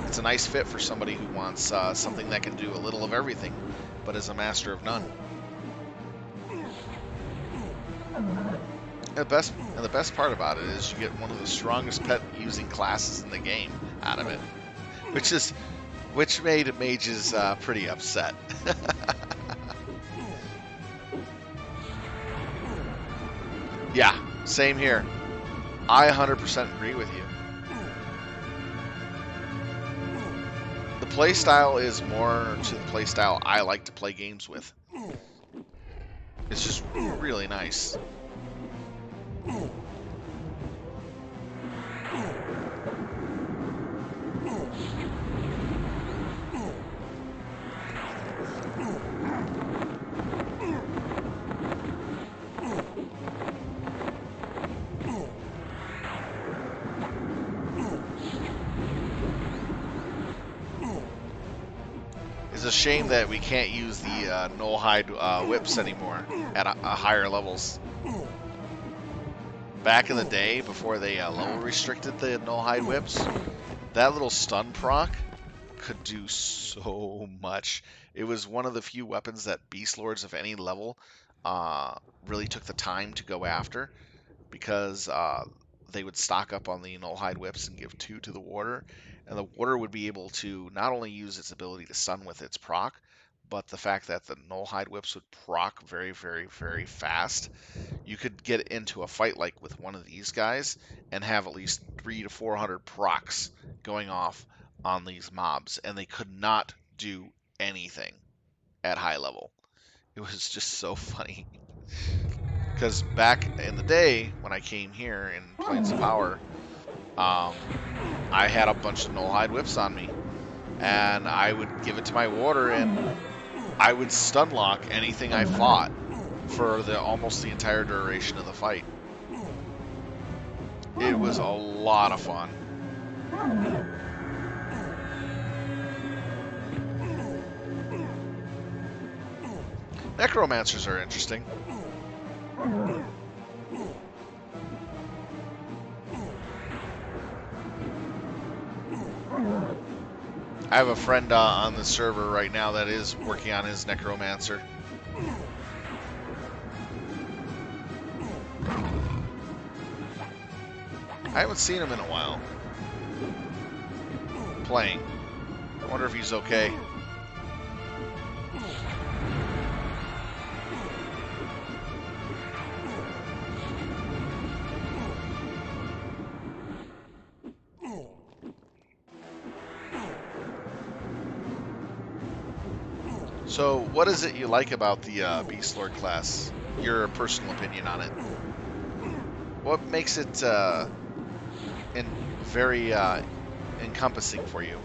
It's a nice fit for somebody who wants something that can do a little of everything, but is a master of none. And the best part about it is you get one of the strongest pet using classes in the game out of it, which made mages pretty upset. Yeah, same here. I 100% agree with you. The play style is more to the play style I like to play games with. It's just really nice. It's a shame that we can't use the null-hide whips anymore at higher levels. Back in the day, before they level restricted the null-hide whips, that little stun proc could do so much. It was one of the few weapons that Beastlords of any level really took the time to go after, because they would stock up on the null-hide whips and give 2 to the warder, and the warder would be able to not only use its ability to stun with its proc, but the fact that the null-hide whips would proc very, very, very fast. You could get into a fight like with one of these guys and have at least 300 to 400 procs going off on these mobs, and they could not do anything at high level. It was just so funny. Because back in the day, when I came here in Plains of Power, I had a bunch of null-hide whips on me. And I would give it to my warder, and I would stun lock anything I fought for almost the entire duration of the fight. It was a lot of fun. Necromancers are interesting. I have a friend on the server right now that is working on his Necromancer. I haven't seen him in a while. Playing. I wonder if he's okay. So, what is it you like about the Beastlord class? Your personal opinion on it. What makes it very encompassing for you?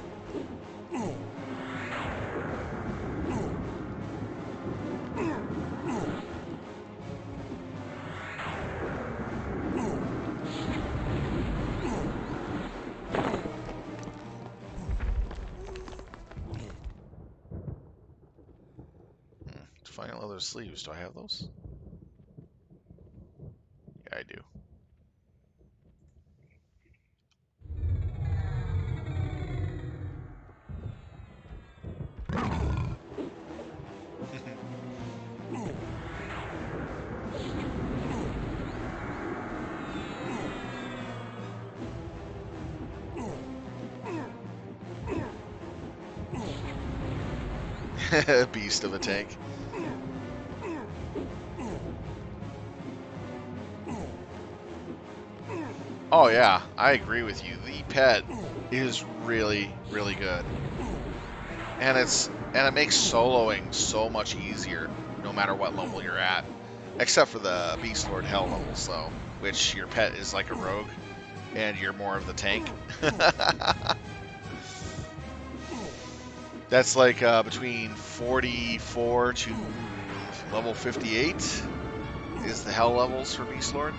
Fine leather sleeves. Do I have those? Yeah, I do. Beast of a tank. Oh yeah, I agree with you. The pet is really, really good. And it makes soloing so much easier no matter what level you're at. Except for the Beastlord Hell levels though, which your pet is like a rogue and you're more of the tank. That's like between 44 to level 58 is the Hell levels for Beastlord.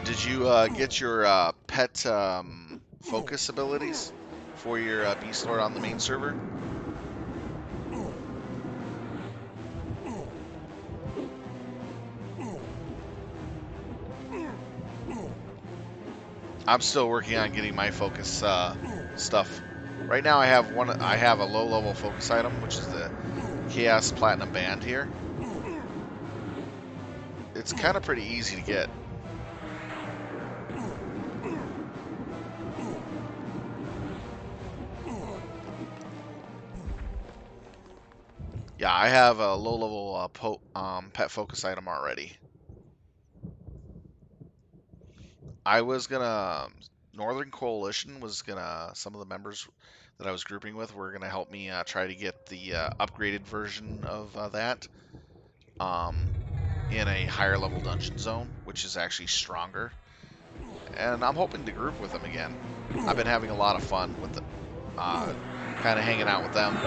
Did you get your pet focus abilities for your Beastlord on the main server? I'm still working on getting my focus stuff. Right now, I have a low-level focus item, which is the Chaos Platinum Band here. It's kind of pretty easy to get. Yeah, I have a low-level pet focus item already. I was gonna Northern Coalition was gonna some of the members that I was grouping with were gonna help me try to get the upgraded version of that in a higher level dungeon zone, which is actually stronger. And I'm hoping to group with them again. I've been having a lot of fun with kind of hanging out with them.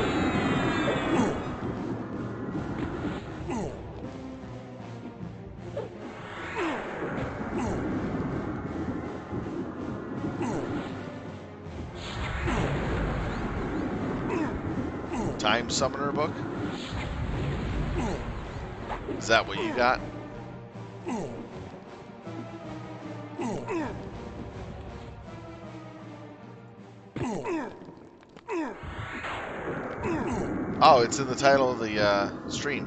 Time Summoner book? Is that what you got? Oh, it's in the title of the stream.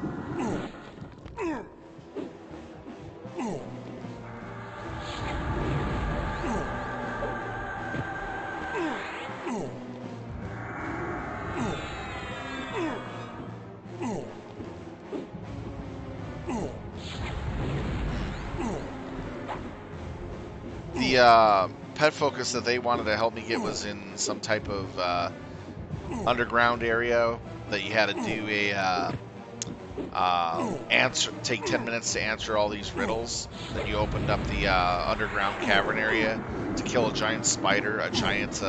The pet focus that they wanted to help me get was in some type of underground area that you had to do take 10 minutes to answer all these riddles. Then you opened up the underground cavern area to kill a giant spider, a giant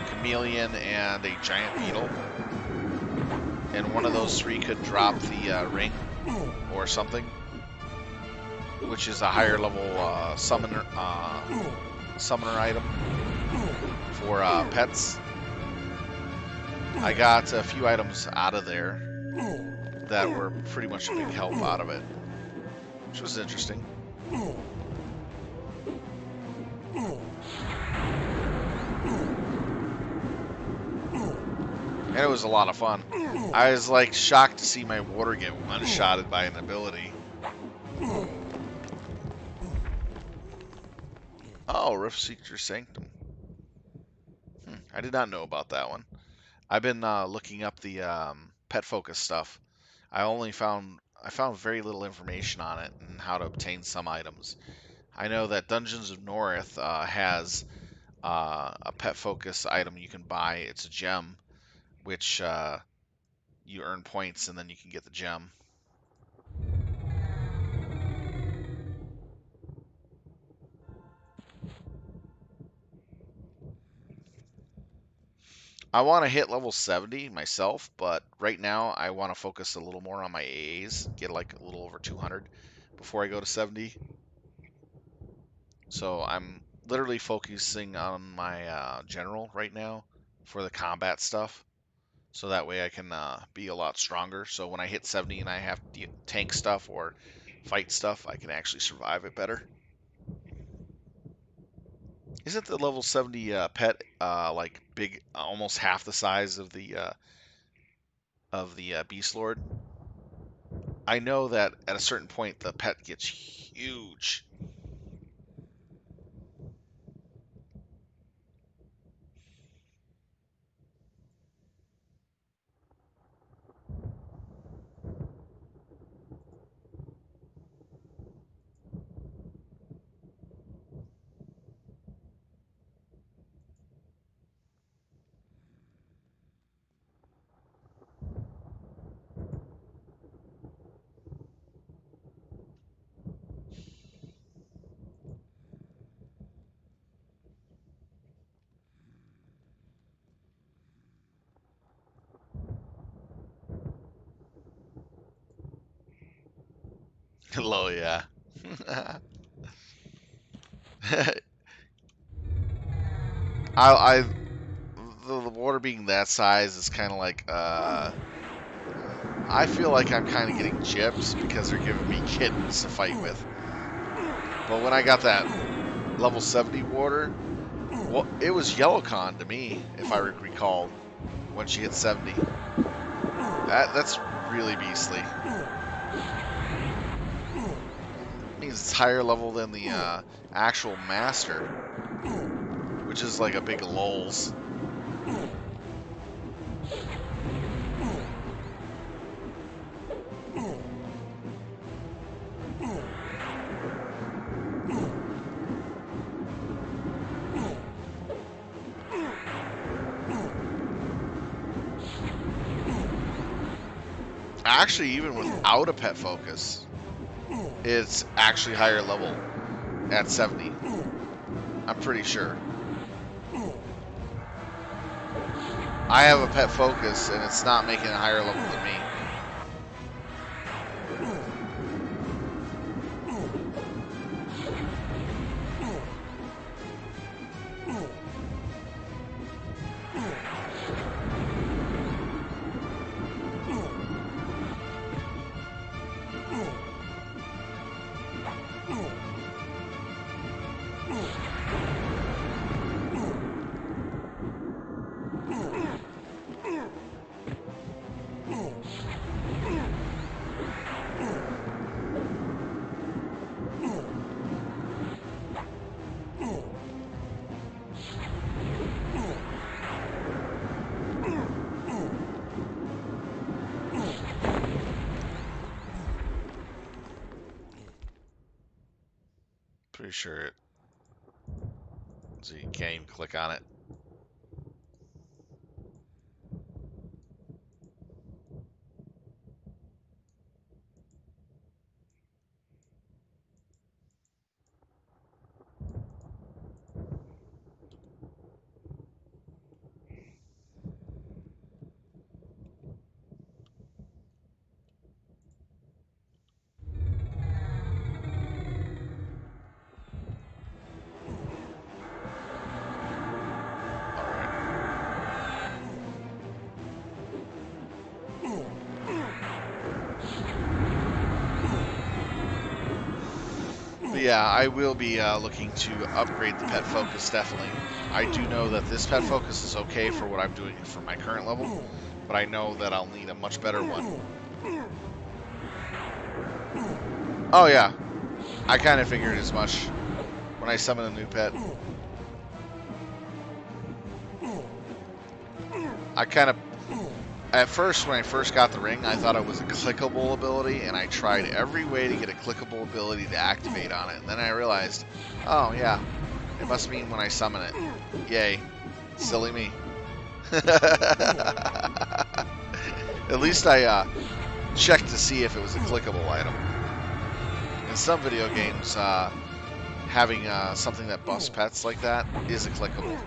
chameleon, and a giant beetle. And one of those three could drop the ring or something, which is a higher level summoner item for pets. I got a few items out of there that were pretty much a big help out of it, which was interesting. And it was a lot of fun. I was like shocked to see my water get one-shotted by an ability. Oh, Rift Seeker Sanctum. I did not know about that one. I've been looking up the pet focus stuff. I found very little information on it and how to obtain some items. I know that Dungeons of North has a pet focus item you can buy. It's a gem, which you earn points and then you can get the gem. I want to hit level 70 myself, but right now I want to focus a little more on my AAs, get like a little over 200 before I go to 70. So I'm literally focusing on my general right now for the combat stuff. So that way I can be a lot stronger. So when I hit 70 and I have to tank stuff or fight stuff, I can actually survive it better. Isn't the level 70 pet like big, almost half the size of the Beastlord? I know that at a certain point the pet gets huge. Hello, yeah. I the water being that size is kind of like I feel like I'm kind of getting gypped because they're giving me kittens to fight with. But when I got that level 70 water, well, it was YellowCon to me, if I recall, when she hit 70. That's really beastly. It means it's higher level than the actual master, which is like a big lulz. Actually, even without a pet focus, it's actually higher level at 70. I'm pretty sure. I have a pet focus, and it's not making it higher level than me. Pretty sure it. So you can't even click on it. Yeah, I will be looking to upgrade the pet focus, definitely. I do know that this pet focus is okay for what I'm doing for my current level, but I know that I'll need a much better one. Oh yeah, I kind of figured as much when I summon a new pet. I kind of, at first, when I first got the ring, I thought it was a clickable ability, and I tried every way to get a clickable ability to activate on it. And then I realized, oh yeah, it must mean when I summon it. Yay. Silly me. At least I checked to see if it was a clickable item. In some video games, having something that buffs pets like that is a clickable.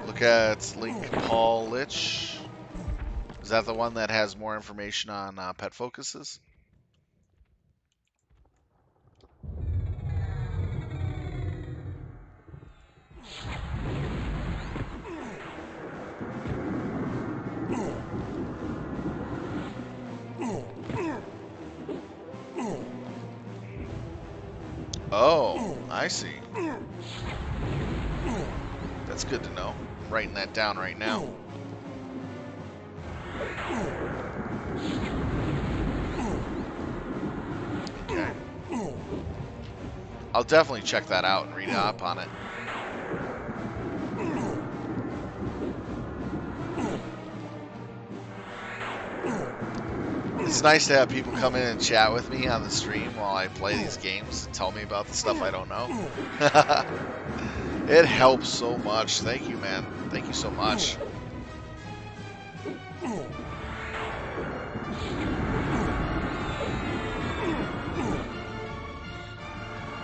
Look at Link Paul Lich. Is that the one that has more information on pet focuses? Oh, I see. That's good to know. I'm writing that down right now. Okay. I'll definitely check that out and read up on it. It's nice to have people come in and chat with me on the stream while I play these games and tell me about the stuff I don't know. It helps so much. Thank you, man. Thank you so much.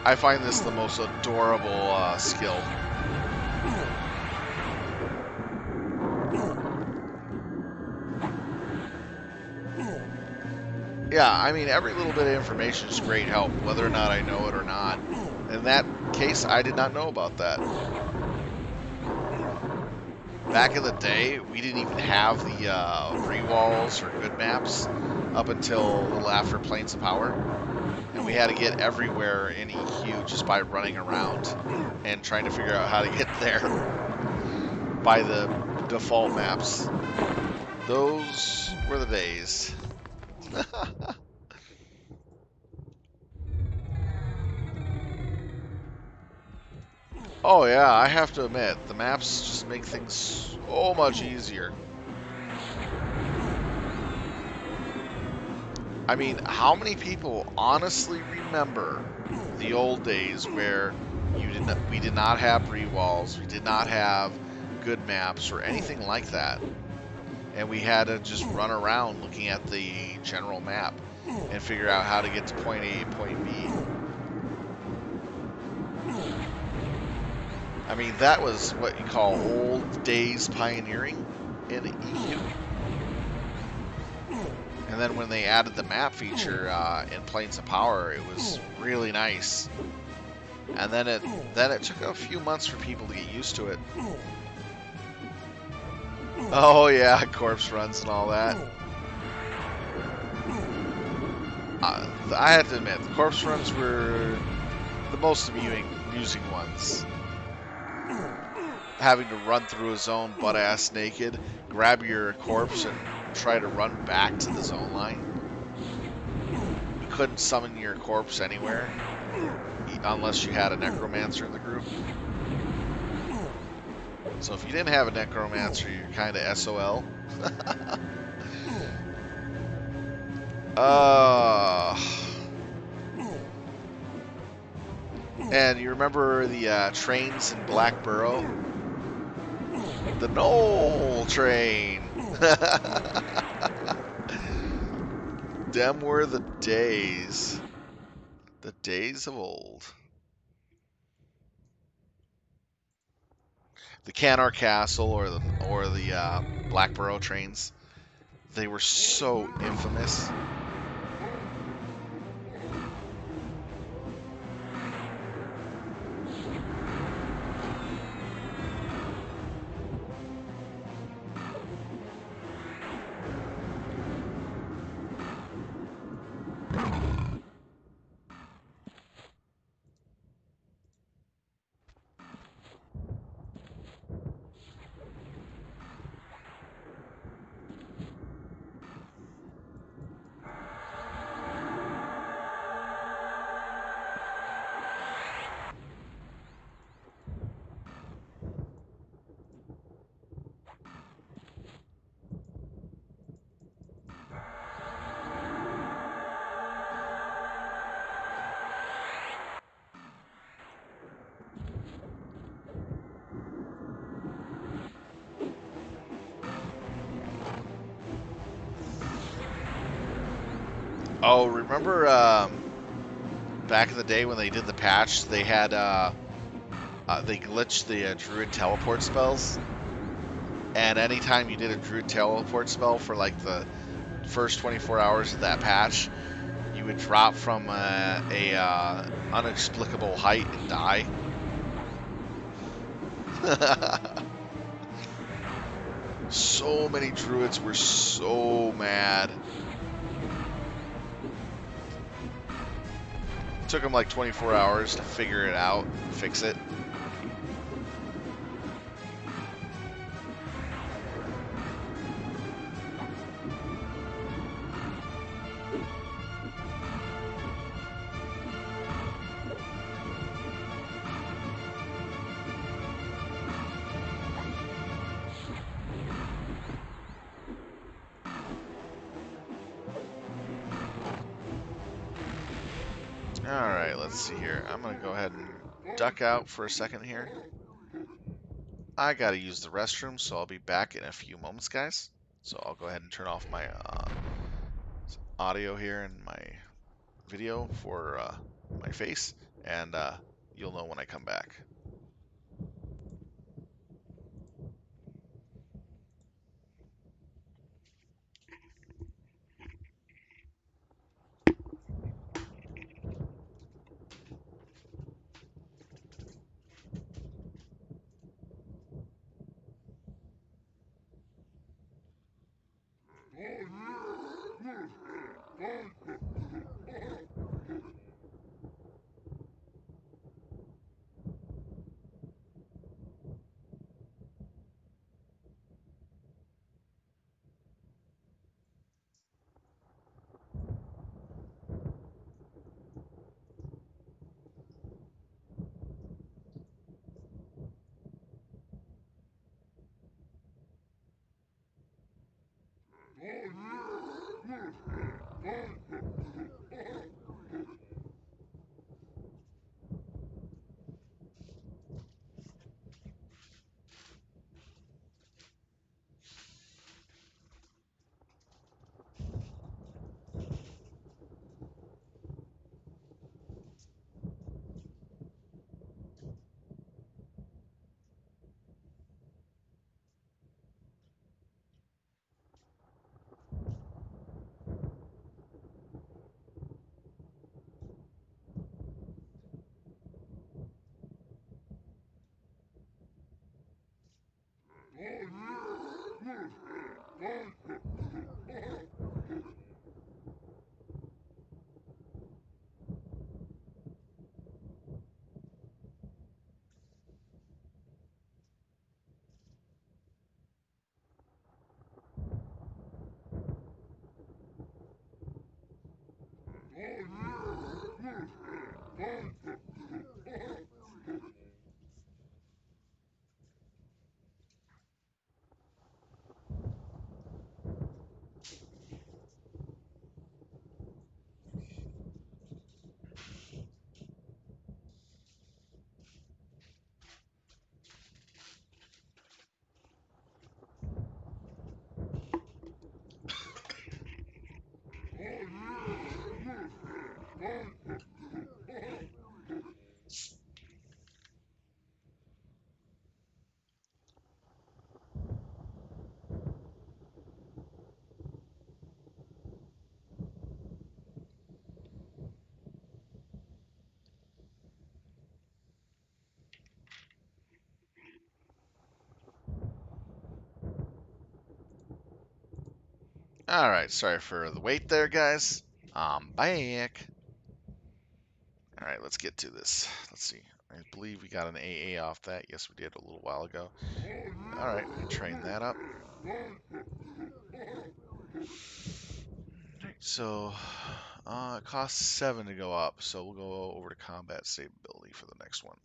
I find this the most adorable skill. Yeah, I mean, every little bit of information is great help, whether or not I know it or not. In that case, I did not know about that. Back in the day, we didn't even have the free walls or good maps up until a little after Plains of Power. And we had to get everywhere in EQ just by running around and trying to figure out how to get there by the default maps. Those were the days. Oh yeah, I have to admit, the maps just make things so much easier. I mean, how many people honestly remember the old days where we did not have rewalls, we did not have good maps or anything like that, and we had to just run around looking at the general map and figure out how to get to point A and point B. I mean, that was what you call old days pioneering in EU. And then when they added the map feature in Planes of Power, it was really nice. And then it took a few months for people to get used to it. Oh yeah, corpse runs and all that. I have to admit, the corpse runs were the most amusing ones. Having to run through a zone butt ass naked, grab your corpse and try to run back to the zone line. You couldn't summon your corpse anywhere unless you had a necromancer in the group. So if you didn't have a necromancer, you're kind of SOL. And you remember the trains in Blackborough? The Knoll train! Them were the days. The days of old. The Canor Castle or the Blackborough trains. They were so infamous. Oh, remember back in the day when they did the patch, they had they glitched the druid teleport spells, and anytime you did a druid teleport spell for like the first 24 hours of that patch, you would drop from a unexplicable height and die. So many druids were so mad. It took them like 24 hours to figure it out, fix it. Alright, let's see here. I'm going to go ahead and duck out for a second here. I got to use the restroom, so I'll be back in a few moments, guys. So I'll go ahead and turn off my audio here and my video for my face, and you'll know when I come back. Alright, sorry for the wait there, guys. I'm back. Alright, let's get to this. Let's see. I believe we got an AA off that. Yes, we did a little while ago. Alright, we can train that up. Alright, so it costs 7 to go up, so we'll go over to combat stability for the next one.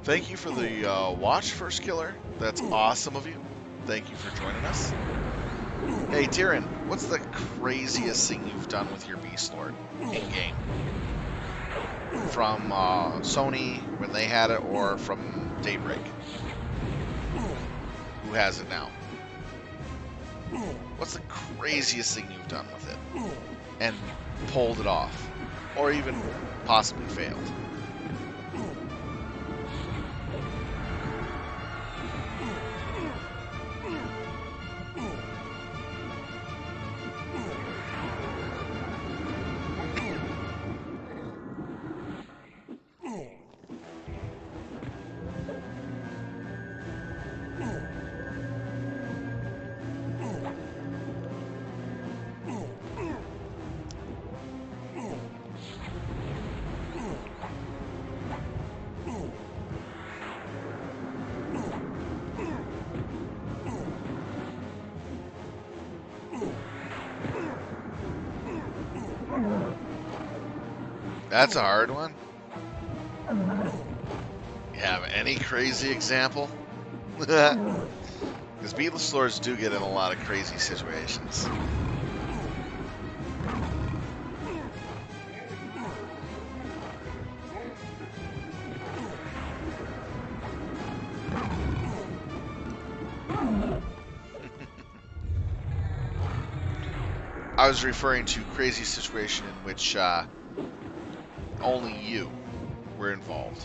Thank you for the watch, First Killer. That's awesome of you. Thank you for joining us. Hey, Tyrion, what's the craziest thing you've done with your Beastlord in-game? From Sony, when they had it, or from Daybreak? Who has it now? What's the craziest thing you've done with it? And pulled it off? Or even possibly failed? That's a hard one. You have any crazy example? Because Beastlords do get in a lot of crazy situations. I was referring to crazy situation in which only you were involved.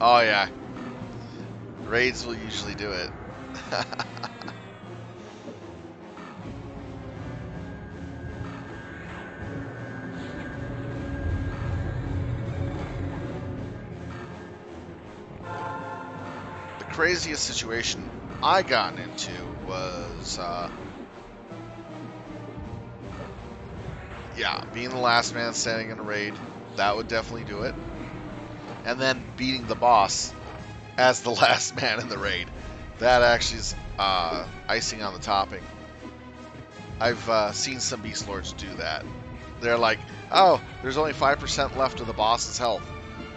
Oh yeah, raids will usually do it. The craziest situation I got into was, yeah, being the last man standing in a raid. That would definitely do it. And then beating the boss as the last man in the raid. That actually is icing on the topping. I've seen some Beastlords do that. They're like, oh, there's only 5% left of the boss's health.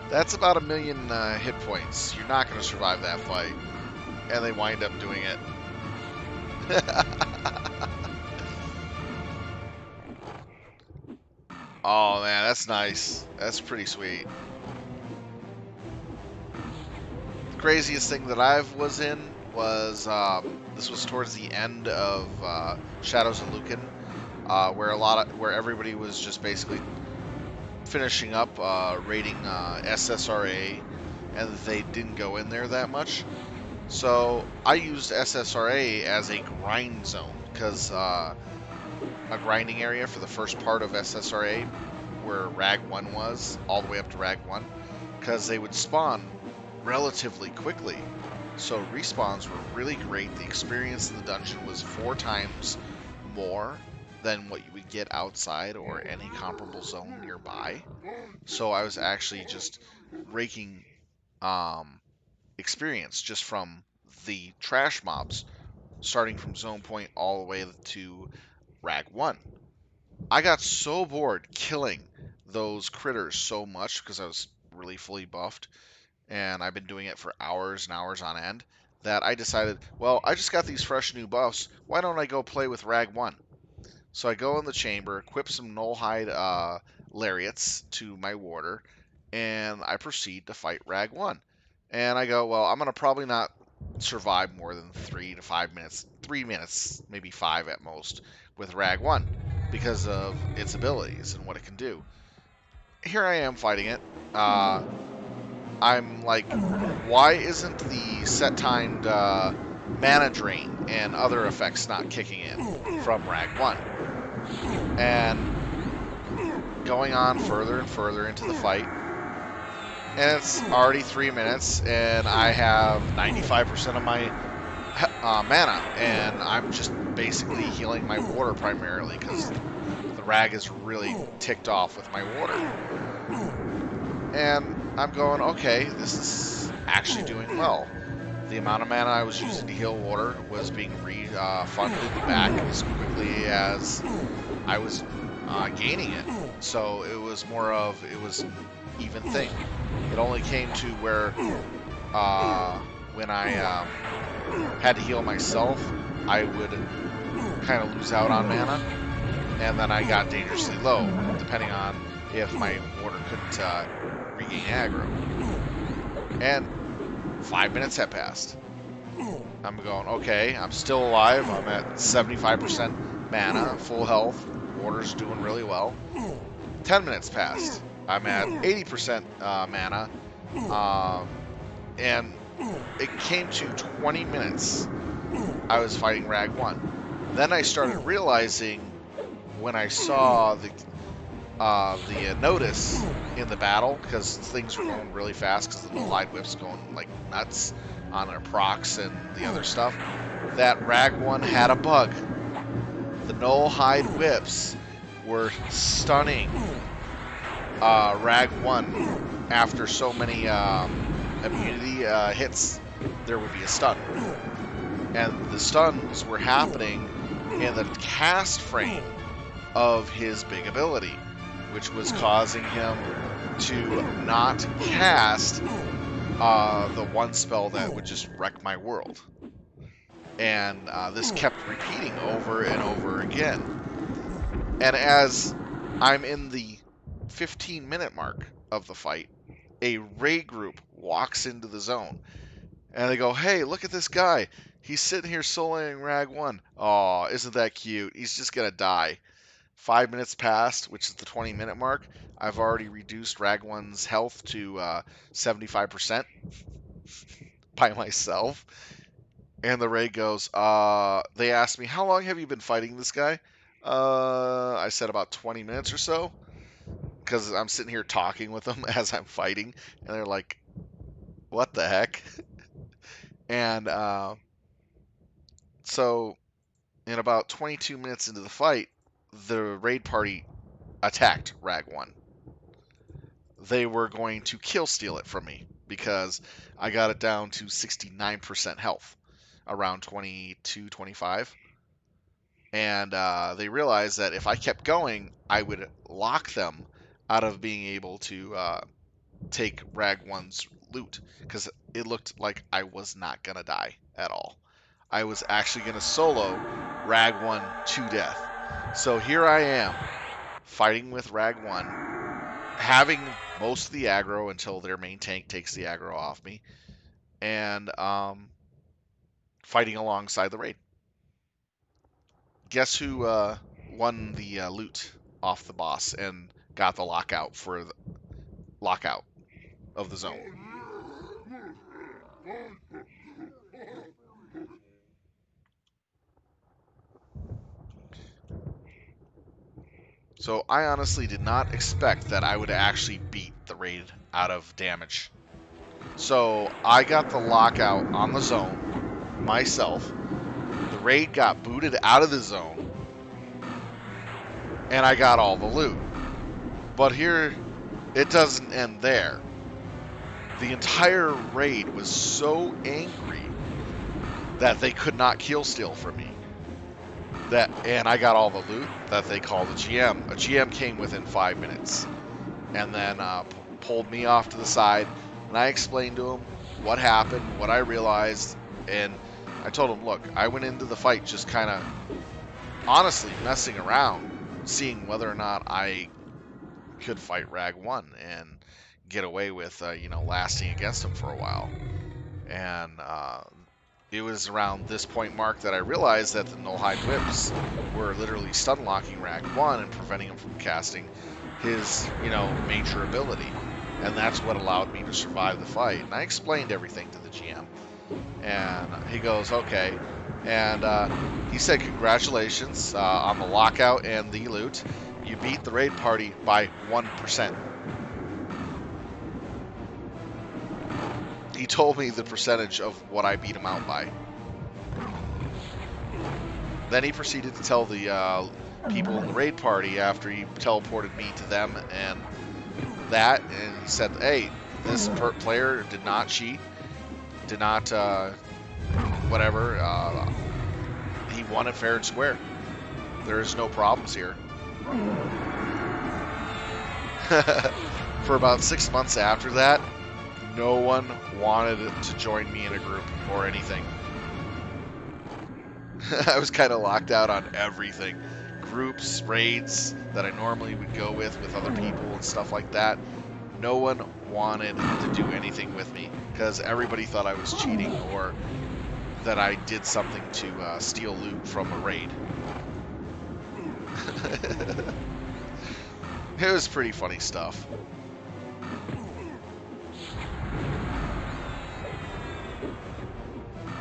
That's about 1 million hit points. You're not going to survive that fight. And they wind up doing it. Oh man, that's nice. That's pretty sweet. The craziest thing that I was in was this was towards the end of Shadows of Lucan, where everybody was just basically finishing up raiding SSRA, and they didn't go in there that much. So I used SSRA as a grind zone because a grinding area for the first part of SSRA, where Rag 1 was, all the way up to Rag 1, because they would spawn relatively quickly. So respawns were really great. The experience in the dungeon was 4 times more than what you would get outside or any comparable zone nearby. So I was actually just raking experience just from the trash mobs, starting from zone point all the way to Rag 1. I got so bored killing those critters so much because I was really fully buffed and I've been doing it for hours and hours on end that I decided, well, I just got these fresh new buffs. Why don't I go play with Rag 1? So I go in the chamber, equip some Nullhide lariats to my warder, and I proceed to fight Rag 1. And I go, well, I'm going to probably not survive more than 3 to 5 minutes, 3 minutes, maybe 5 at most, with Rag 1 because of its abilities and what it can do. Here I am fighting it. I'm like, why isn't the set timed mana drain and other effects not kicking in from Rag 1? And going on further and further into the fight, and it's already 3 minutes, and I have 95% of my mana, and I'm just basically healing my water primarily because the Rag is really ticked off with my water. And I'm going, okay, this is actually doing well. The amount of mana I was using to heal water was being refunded back as quickly as I was gaining it. So it was more of, it was an even thing. It only came to where when I had to heal myself, I would kind of lose out on mana, and then I got dangerously low, depending on if my water couldn't regain aggro. And 5 minutes had passed. I'm going, okay, I'm still alive. I'm at 75% mana, full health. Water's doing really well. 10 minutes passed. I'm at 80% mana. And it came to 20 minutes. I was fighting Rag 1. Then I started realizing when I saw the notice in the battle, because things were going really fast because the no-light whip's going like nuts on our procs and the other stuff, that Rag 1 had a bug. The no-hide whips were stunning Rag 1 after so many immunity hits. There would be a stun, and the stuns were happening in the cast frame of his big ability, which was causing him to not cast the one spell that would just wreck my world. And this kept repeating over and over again. And as I'm in the 15-minute mark of the fight, a raid group walks into the zone. And they go, hey, look at this guy. He's sitting here soloing Rag 1. Oh, isn't that cute? He's just going to die. 5 minutes passed, which is the 20-minute mark. I've already reduced Rag 1's health to 75% by myself. And the raid goes, they asked me, how long have you been fighting this guy? I said about 20 minutes or so, because I'm sitting here talking with them as I'm fighting, and they're like, what the heck? And so in about 22 minutes into the fight, the raid party attacked Rag 1. They were going to kill steal it from me because I got it down to 69% health, around 22, 25. And they realized that if I kept going, I would lock them out of being able to take Rag 1's loot, because it looked like I was not going to die at all. I was actually going to solo Rag 1 to death. So here I am, fighting with Rag 1, having most of the aggro until their main tank takes the aggro off me, and fighting alongside the raid. Guess who won the loot off the boss and got the lockout for the lockout of the zone? So I honestly did not expect that I would actually beat the raid out of damage. So I got the lockout on the zone myself. The raid got booted out of the zone, and I got all the loot. But here, it doesn't end there. The entire raid was so angry that they could not kill steal from me. And I got all the loot that they called a GM. A GM came within 5 minutes, and then pulled me off to the side, and I explained to him what happened, what I realized, and I told him, look, I went into the fight just kind of honestly messing around, seeing whether or not I could fight Rag 1 and get away with, lasting against him for a while. And it was around this point mark that I realized that the Nullhide Whips were literally stun locking Rag 1 and preventing him from casting his, major ability. And that's what allowed me to survive the fight. And I explained everything to the GM. And he goes, okay. And he said, congratulations on the lockout and the loot. You beat the raid party by 1%. He told me the percentage of what I beat him out by. Then he proceeded to tell the people in the raid party after he teleported me to them and that, and he said, hey, this player did not cheat, did not whatever. He won it fair and square. There is no problems here. For about 6 months after that, no one wanted to join me in a group or anything. I was kind of locked out on everything. Groups, raids that I normally would go with other people and stuff like that. No one wanted to do anything with me because everybody thought I was cheating or that I did something to steal loot from a raid. It was pretty funny stuff.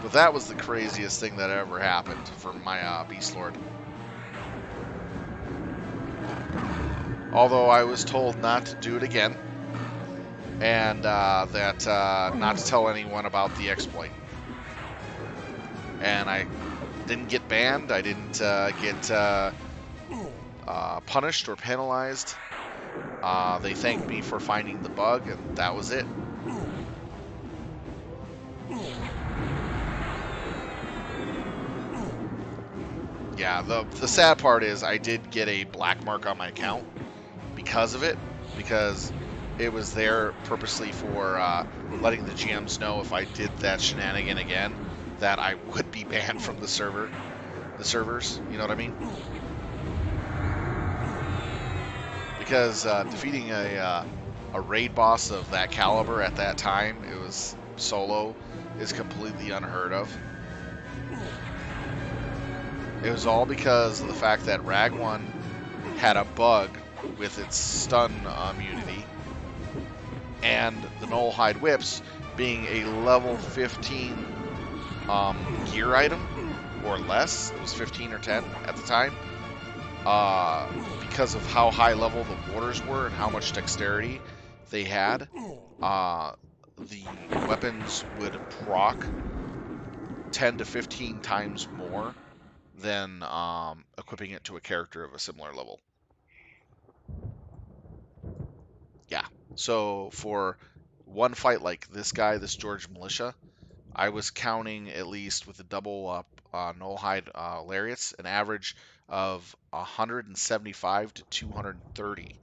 But that was the craziest thing that ever happened for my Beastlord. Although I was told not to do it again, and that not to tell anyone about the exploit. And I didn't get banned. I didn't get punished or penalized. They thanked me for finding the bug, and that was it. Yeah, the sad part is I did get a black mark on my account because of it, because it was there purposely for letting the GMs know if I did that shenanigan again, that I would be banned from the servers, you know what I mean? Because defeating a raid boss of that caliber at that time, it was solo, is completely unheard of. It was all because of the fact that Rag 1 had a bug with its stun immunity, and the Nullhide Whips being a level 15 gear item, or less. It was 15 or 10 at the time. Because of how high level the warders were and how much dexterity they had, the weapons would proc 10 to 15 times more than equipping it to a character of a similar level. Yeah, so for one fight like this guy, this George Militia, I was counting, at least with the double up Nullhide Lariats, an average of 175 to 230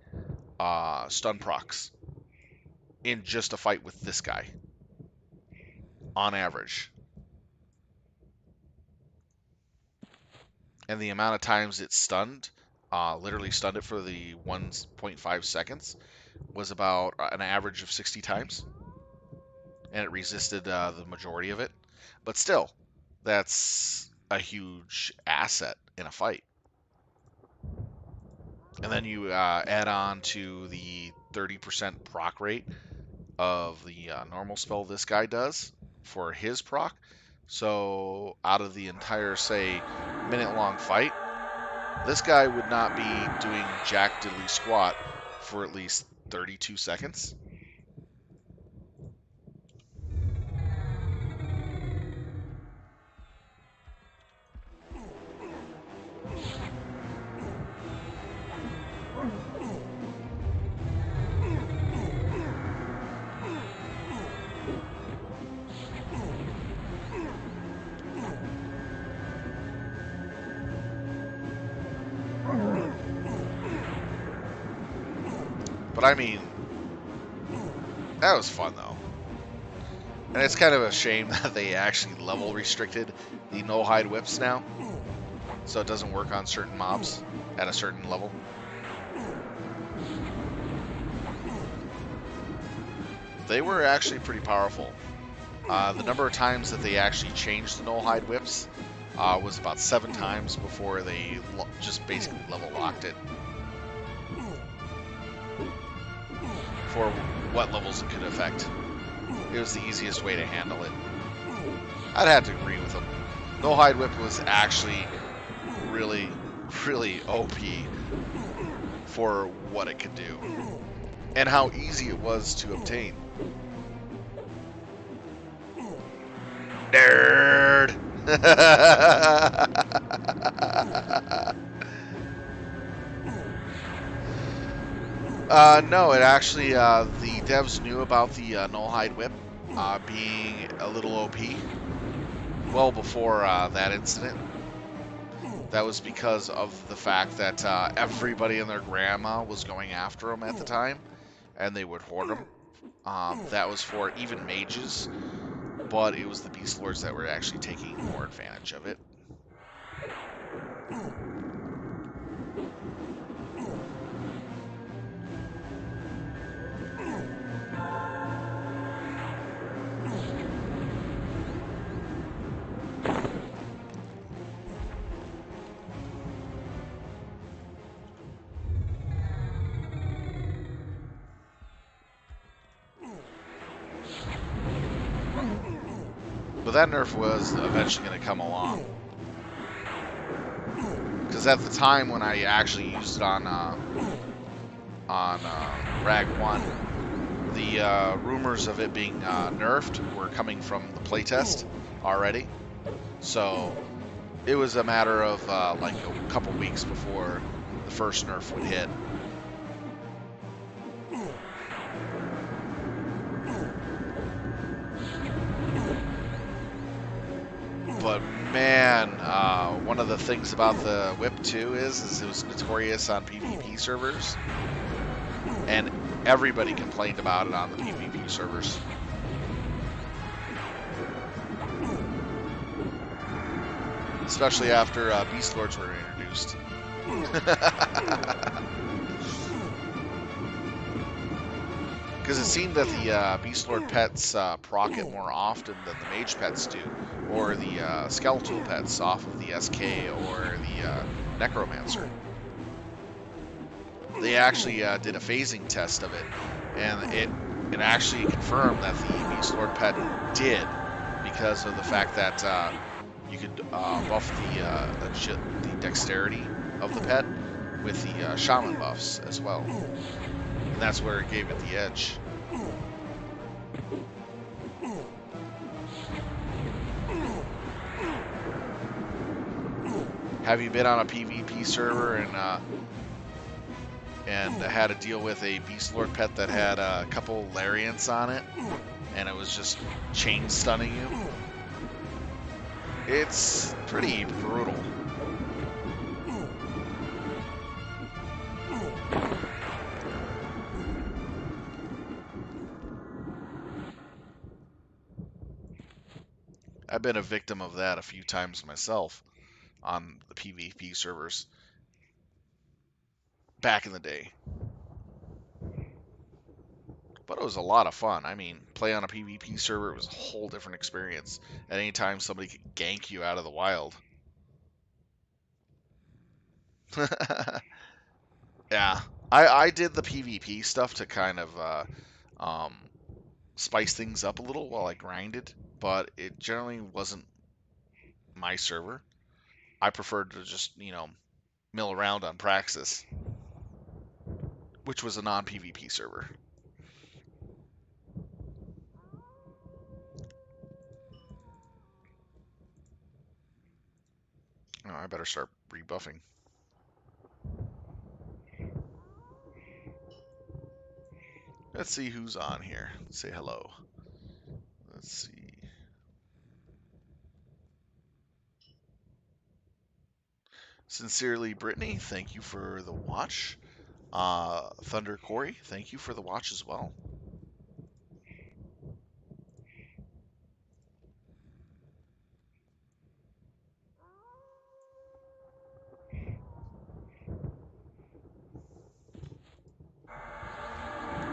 stun procs in just a fight with this guy, on average. And the amount of times it stunned, literally stunned it for the 1.5 seconds, was about an average of 60 times. And it resisted the majority of it. But still, that's a huge asset in a fight. And then you add on to the 30% proc rate of the normal spell this guy does for his proc. So out of the entire, say, minute-long fight, this guy would not be doing jack diddly squat for at least 32 seconds. But I mean, that was fun though. And it's kind of a shame that they actually level restricted the Nullhide Whips now, so it doesn't work on certain mobs at a certain level. They were actually pretty powerful. The number of times that they actually changed the null-hide whips was about 7 times before they just basically level locked it for what levels it could affect. It was the easiest way to handle it. I'd have to agree with them. Null-hide whip was actually really, really OP for what it could do and how easy it was to obtain. Nerd! No, it actually, the devs knew about the null-hide whip being a little OP well before that incident. That was because of the fact that everybody and their grandma was going after him at the time, and they would hoard him. That was for even mages, but it was the Beastlords that were actually taking more advantage of it. But that nerf was eventually going to come along. Because at the time when I actually used it on Rag 1, the rumors of it being nerfed were coming from the playtest already. So it was a matter of like a couple weeks before the first nerf would hit. But man, one of the things about the whip too is it was notorious on PvP servers, and everybody complained about it on the PvP servers. Especially after Beastlords were introduced. Because it seemed that the Beastlord pets proc it more often than the mage pets do, or the skeletal pets off of the SK or the necromancer. They actually did a phasing test of it, and it actually confirmed that the Beastlord pet did, because of the fact that you could buff the dexterity of the pet with the shaman buffs as well. And that's where it gave it the edge. Have you been on a PvP server and had to deal with a Beastlord pet that had a couple lariats on it, and it was just chain stunning you? It's pretty brutal. I've been a victim of that a few times myself on the PvP servers back in the day. But it was a lot of fun. I mean, play on a PvP server, it was a whole different experience. At any time, somebody could gank you out of the wild. Yeah, I did the PvP stuff to kind of um, spice things up a little while I grinded, but it generally wasn't my server. I preferred to just, mill around on Praxis, which was a non-PvP server. Oh, I better start rebuffing. Let's see who's on here. Let's say hello. Let's see. Sincerely, Brittany, thank you for the watch. Thunder Corey, thank you for the watch as well.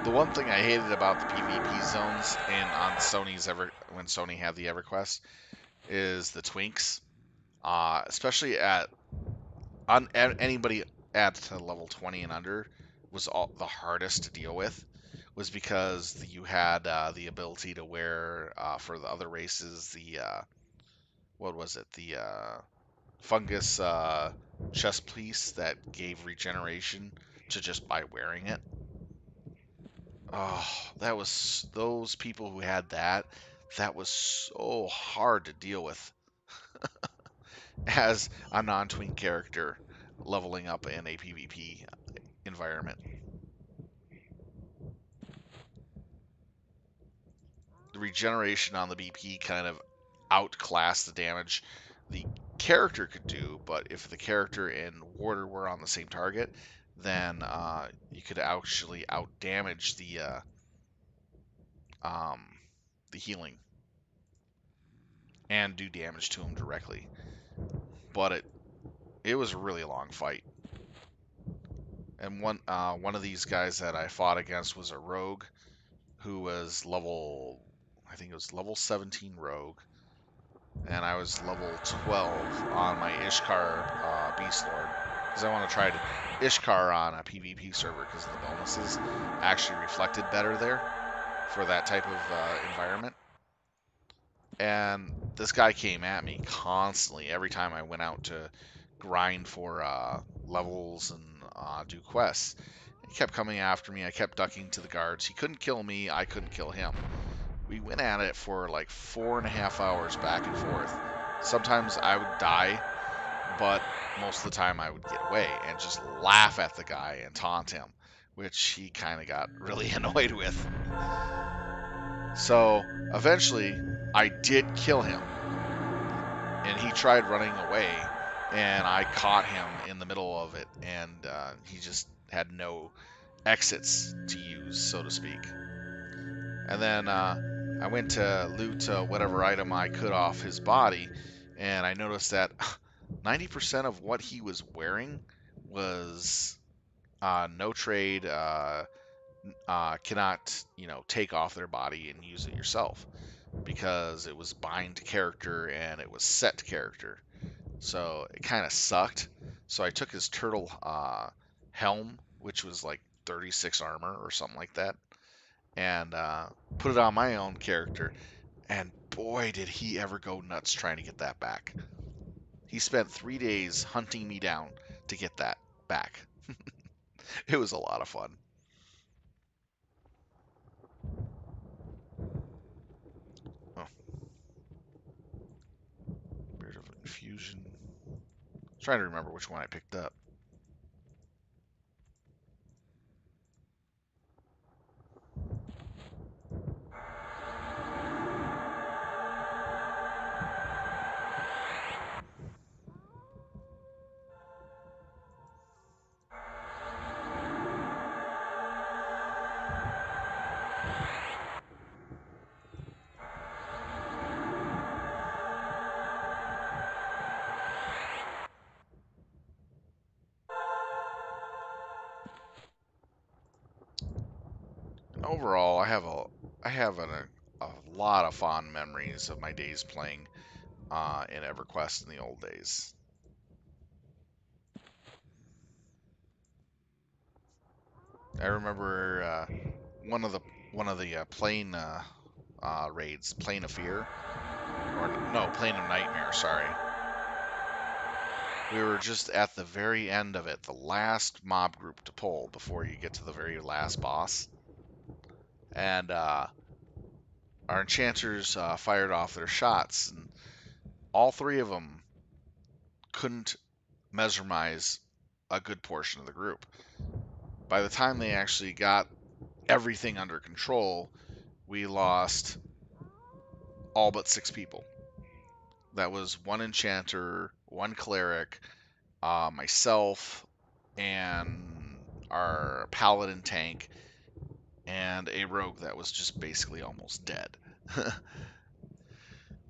The one thing I hated about the PvP zones in on Sony's when Sony had the EverQuest is the twinks, especially at anybody at level 20 and under was the hardest to deal with, was because you had the ability to wear for the other races the what was it, the fungus chest piece that gave regeneration to just by wearing it. Oh, that was those people who had that. That was so hard to deal with as a non-twink character leveling up in a PvP environment. The regeneration on the BP kind of outclassed the damage the character could do, but if the character and warder were on the same target, then you could actually outdamage um, the healing and do damage to him directly. But it was a really long fight. And one of these guys that I fought against was a rogue who was I think it was level 17 rogue, and I was level 12 on my Ishkar Beastlord because I want to try to Ishkar on a PvP server because the bonuses actually reflected better there for that type of environment. And this guy came at me constantly every time I went out to grind for levels and do quests. He kept coming after me. I kept ducking to the guards. He couldn't kill me. I couldn't kill him. We went at it for like 4.5 hours back and forth. Sometimes I would die, but most of the time I would get away and just laugh at the guy and taunt him, which he kind of got really annoyed with. So eventually I did kill him, and he tried running away, and I caught him in the middle of it, and he just had no exits to use, so to speak. And then I went to loot whatever item I could off his body, and I noticed that 90% of what he was wearing was no trade, cannot, take off their body and use it yourself because it was bind to character and it was set to character. So it kind of sucked. So I took his turtle helm, which was like 36 armor or something like that, and put it on my own character. And boy, did he ever go nuts trying to get that back. He spent 3 days hunting me down to get that back. It was a lot of fun. Oh, Beard of Infusion. Trying to remember which one I picked up. And overall, I have a lot of fond memories of my days playing in EverQuest in the old days. I remember one of the plane raids, Plane of Fear, or no, Plane of Nightmare. Sorry, we were just at the very end of it, the last mob group to pull before you get to the very last boss, and our enchanters fired off their shots, and all three of them couldn't mesmerize a good portion of the group. By the time they actually got everything under control, we lost all but 6 people. That was one enchanter, one cleric, myself, and our paladin tank, and a rogue that was just basically almost dead.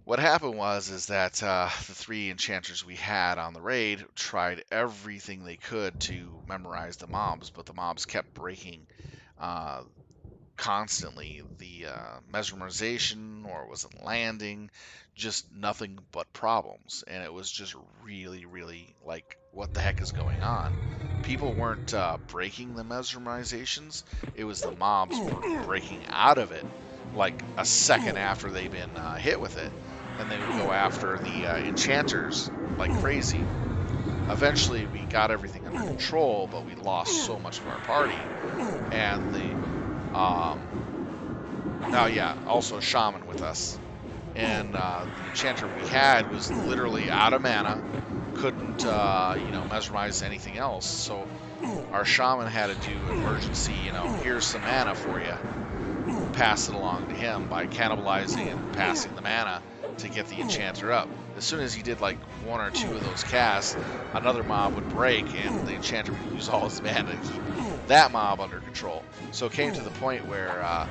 What happened was is that the 3 enchanters we had on the raid tried everything they could to memorize the mobs, but the mobs kept breaking uh, constantly. The mesmerization, or it wasn't landing, just nothing but problems. And it was just really, really like, what the heck is going on? People weren't breaking the mesmerizations. It was the mobs breaking out of it like a second after they've been hit with it. And they would go after the enchanters like crazy. Eventually, we got everything under control, but we lost so much of our party. And the oh yeah, also a shaman with us. And the enchanter we had was literally out of mana, couldn't mesmerize anything else. So our shaman had to do emergency, here's some mana for you. Pass it along to him by cannibalizing and passing the mana to get the enchanter up. As soon as he did like one or two of those casts, another mob would break and the enchanter would use all his mana to keep that mob under control. So it came to the point where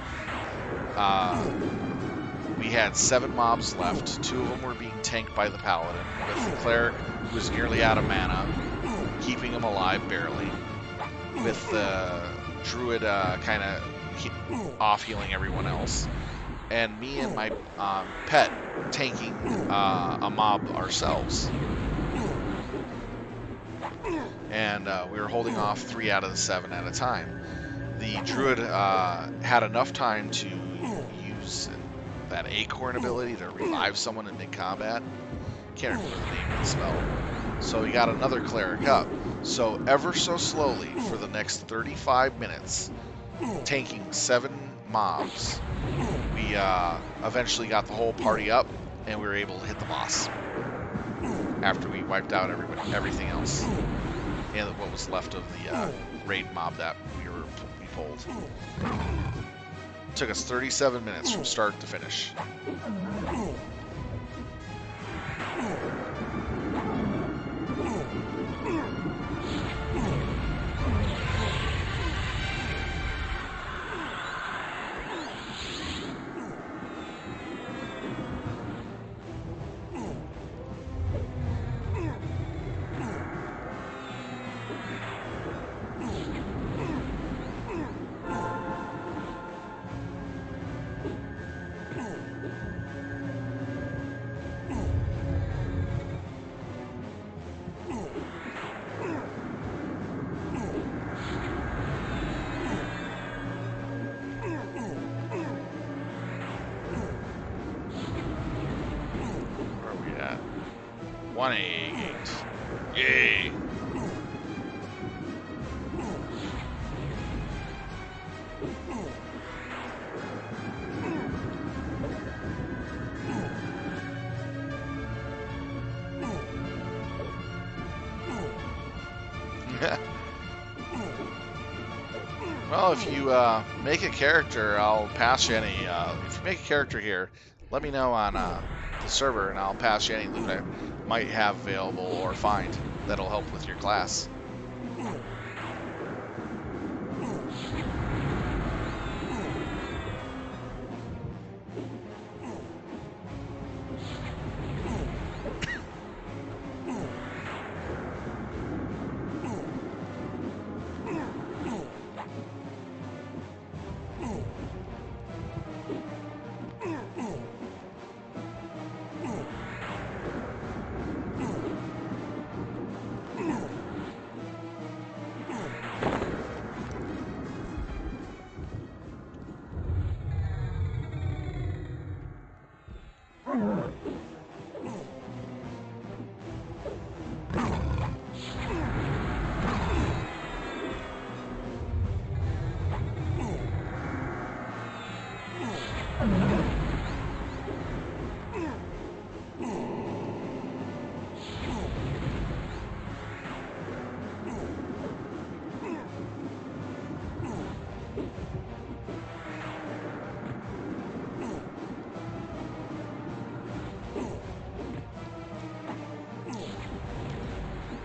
we had 7 mobs left. 2 of them were being tanked by the paladin, with the cleric who was nearly out of mana, keeping him alive barely, with the druid kind of off healing everyone else, and me and my pet tanking a mob ourselves. And we were holding off 3 out of the 7 at a time. The druid had enough time to use that acorn ability to revive someone in mid-combat. Can't remember the name of the spell. So he got another cleric up. So ever so slowly for the next 35 minutes, tanking 7 mobs, we eventually got the whole party up, and we were able to hit the boss after we wiped out everything else and what was left of the raid mob that we pulled. It took us 37 minutes from start to finish. Where are we at? 1A8. Yay! Well, if you make a character, I'll pass you any. If you make a character here, let me know on the server, and I'll pass you any loot I might have available or find that'll help with your class.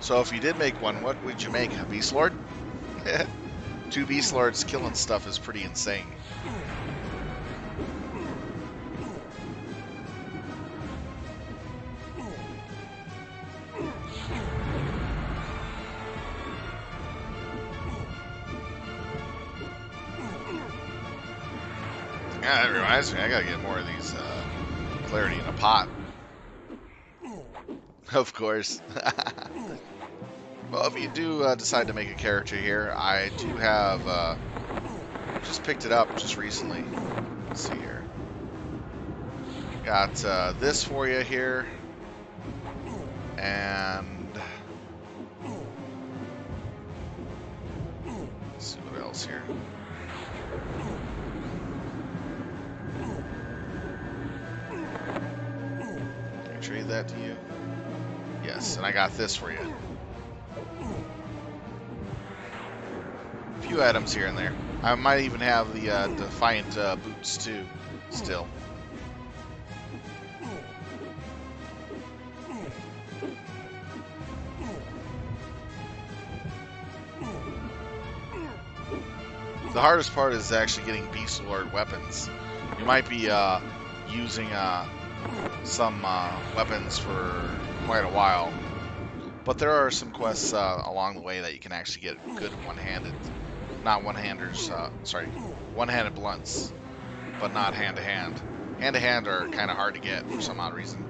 So if you did make one, what would you make? A Beastlord? 2 Beastlords killing stuff is pretty insane. Yeah, that reminds me, I gotta get more of these clarity in a pot. Of course. Well, if you do decide to make a character here, I do have, just picked it up just recently. Let's see here. Got this for you here. And let's see what else here. Can I trade that to you? Yes, and I got this for you. A few items here and there. I might even have the Defiant boots too, still. The hardest part is actually getting Beastlord weapons. You might be using some weapons for quite a while, but there are some quests along the way that you can actually get good one-handed, not one-handers, sorry, one-handed blunts, but not hand-to-hand. Hand-to-hand are kind of hard to get for some odd reason.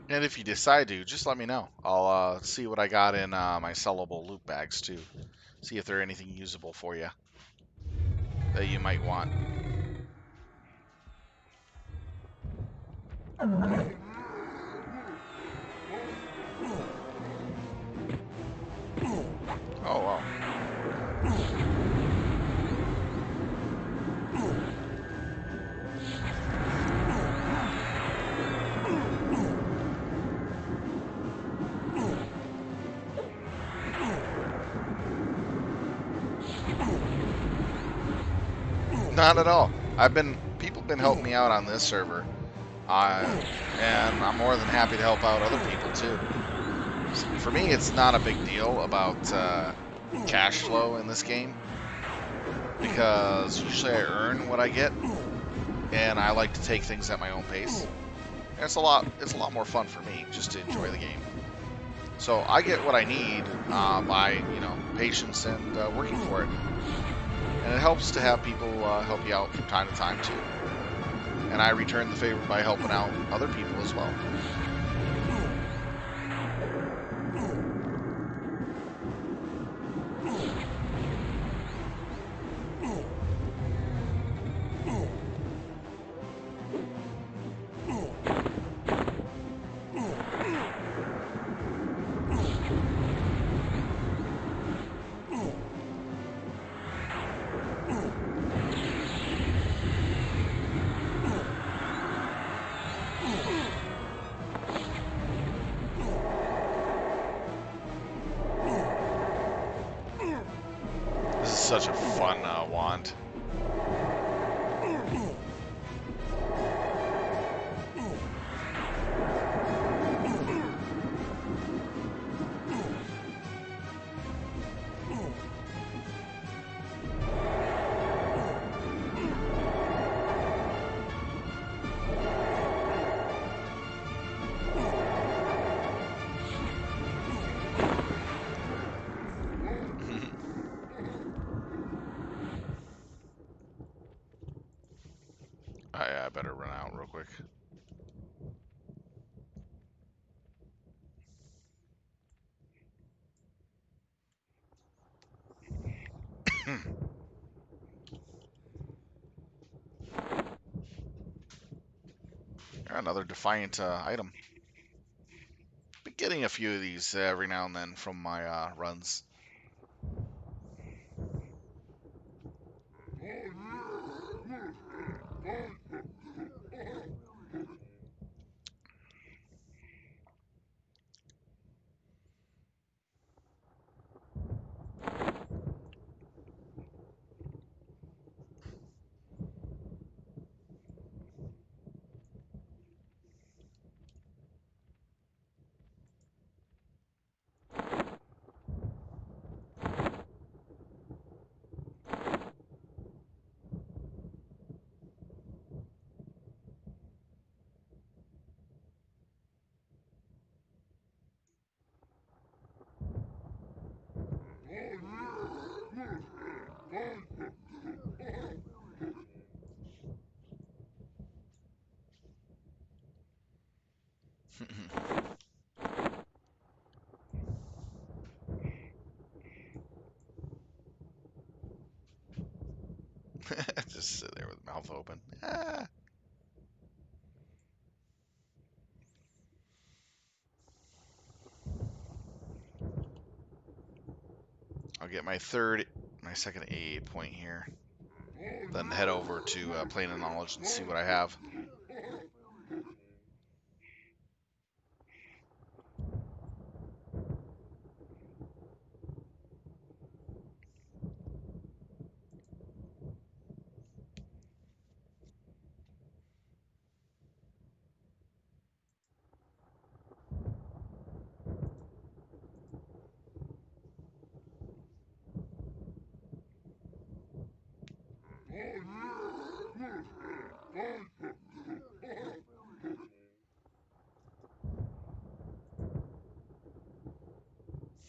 And if you decide to, just let me know. I'll see what I got in my sellable loot bags too. See if there's anything usable for you that you might want. Oh, wow. Not at all. People been helping me out on this server, and I'm more than happy to help out other people too. For me, it's not a big deal about cash flow in this game, because usually I earn what I get, and I like to take things at my own pace. And it's a lot more fun for me just to enjoy the game. So I get what I need by patience and working for it. And it helps to have people help you out from time to time too. And I return the favor by helping out other people as well. such a fun wand. I better run out real quick. Another Defiant item. Been getting a few of these every now and then from my runs. Just sit there with mouth open. Ah. I'll get my second AA point here. Then head over to Plane of Knowledge and see what I have.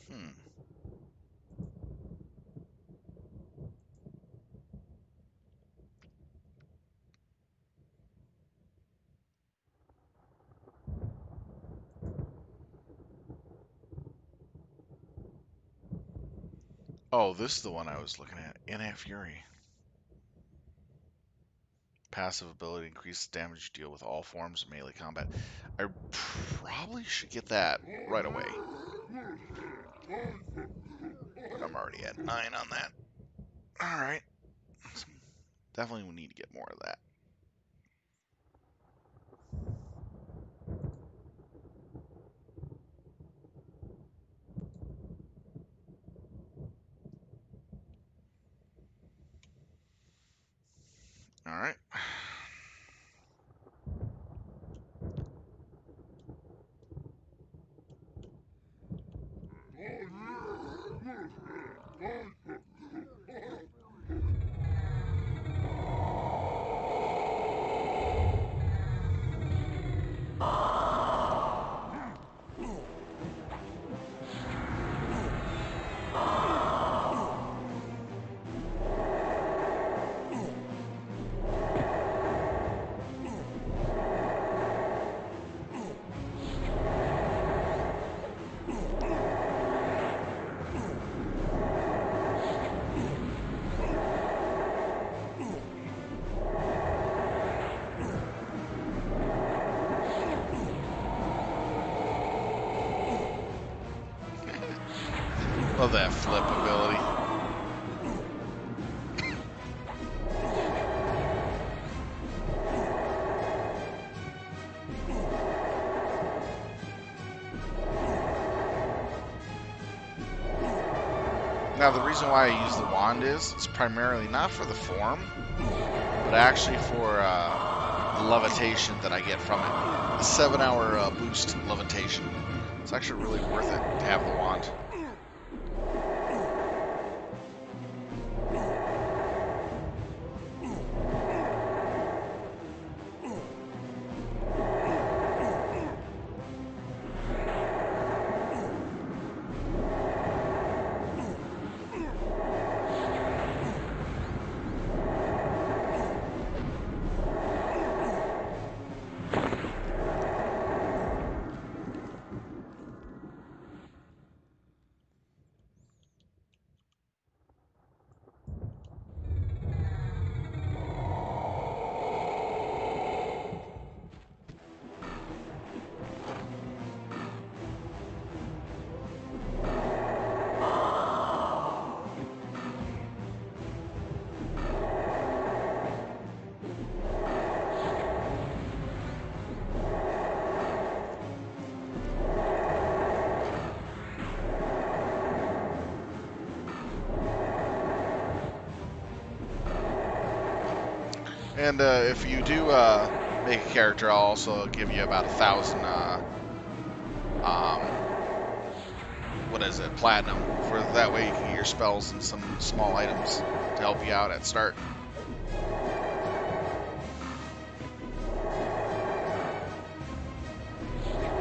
Hmm. Oh, this is the one I was looking at. Innate Fury. Passive ability increases damage deal with all forms of melee combat. I probably should get that right away. But I'm already at 9 on that. Alright. Definitely we need to get more of that. Alright. Love that flip ability. Now, the reason why I use the wand is it's primarily not for the form, but actually for the levitation that I get from it. A 7-hour boost levitation. It's actually really worth it to have the wand. And if you do make a character, I'll also give you about 1,000, what is it, platinum, for that way you can get your spells and some small items to help you out at start.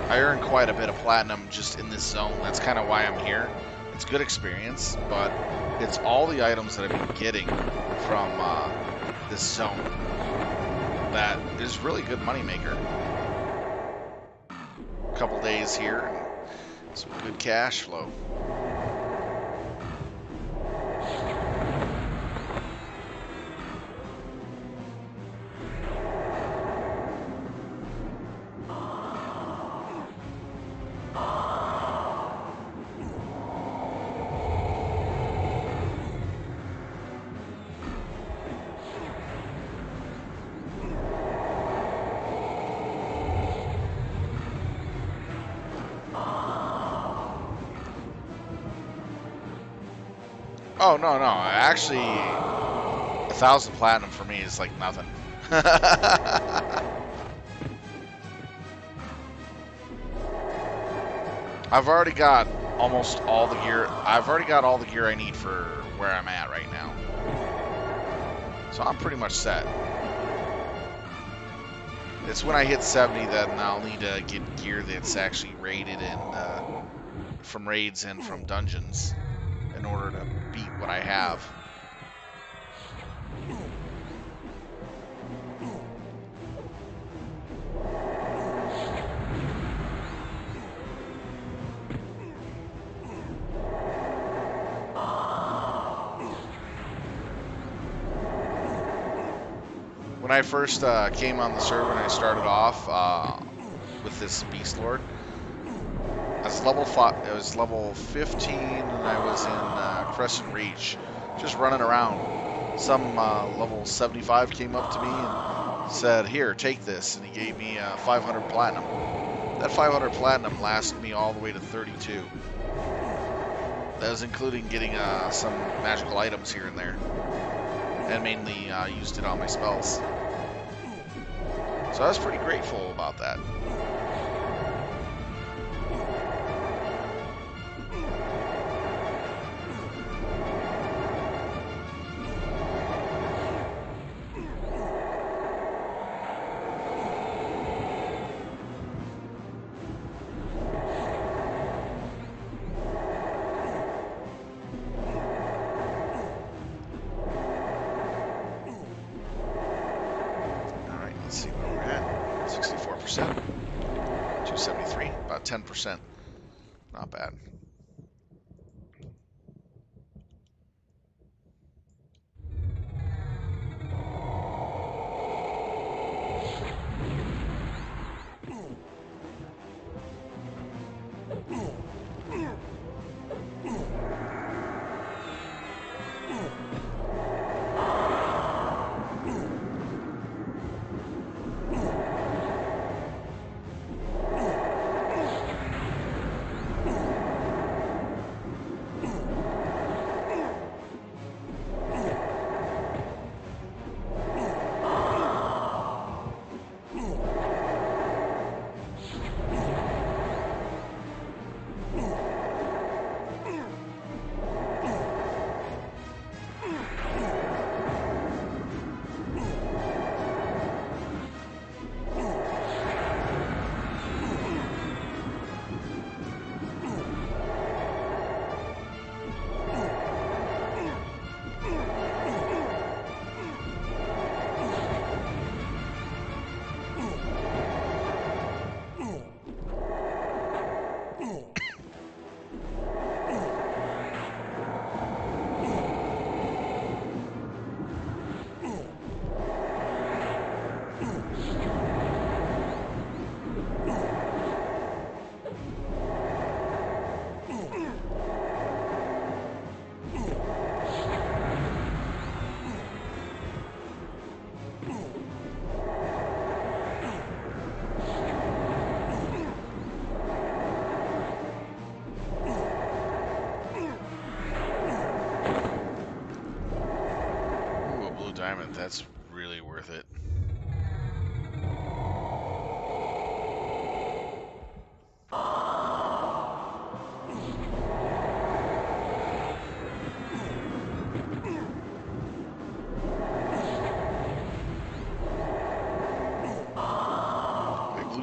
I earn quite a bit of platinum just in this zone. That's kind of why I'm here. It's good experience, but it's all the items that I've been getting from this zone that is really good moneymaker. A couple days here and some good cash flow. Oh, no. Actually, 1,000 platinum for me is like nothing. I've already got almost all the gear. I've already got all the gear I need for where I'm at right now. So I'm pretty much set. It's when I hit 70 that I'll need to get gear that's actually raided and from raids and from dungeons in order to beat what I have. When I first came on the server and I started off with this Beastlord, I was level 15 and I was in Crescent Reach, just running around. Some level 75 came up to me and said, "Here, take this," and he gave me 500 platinum. That 500 platinum lasted me all the way to 32. That was including getting some magical items here and there, and mainly used it on my spells. So I was pretty grateful about that. Let's see where we're at. 64%. 273. About 10%. Not bad.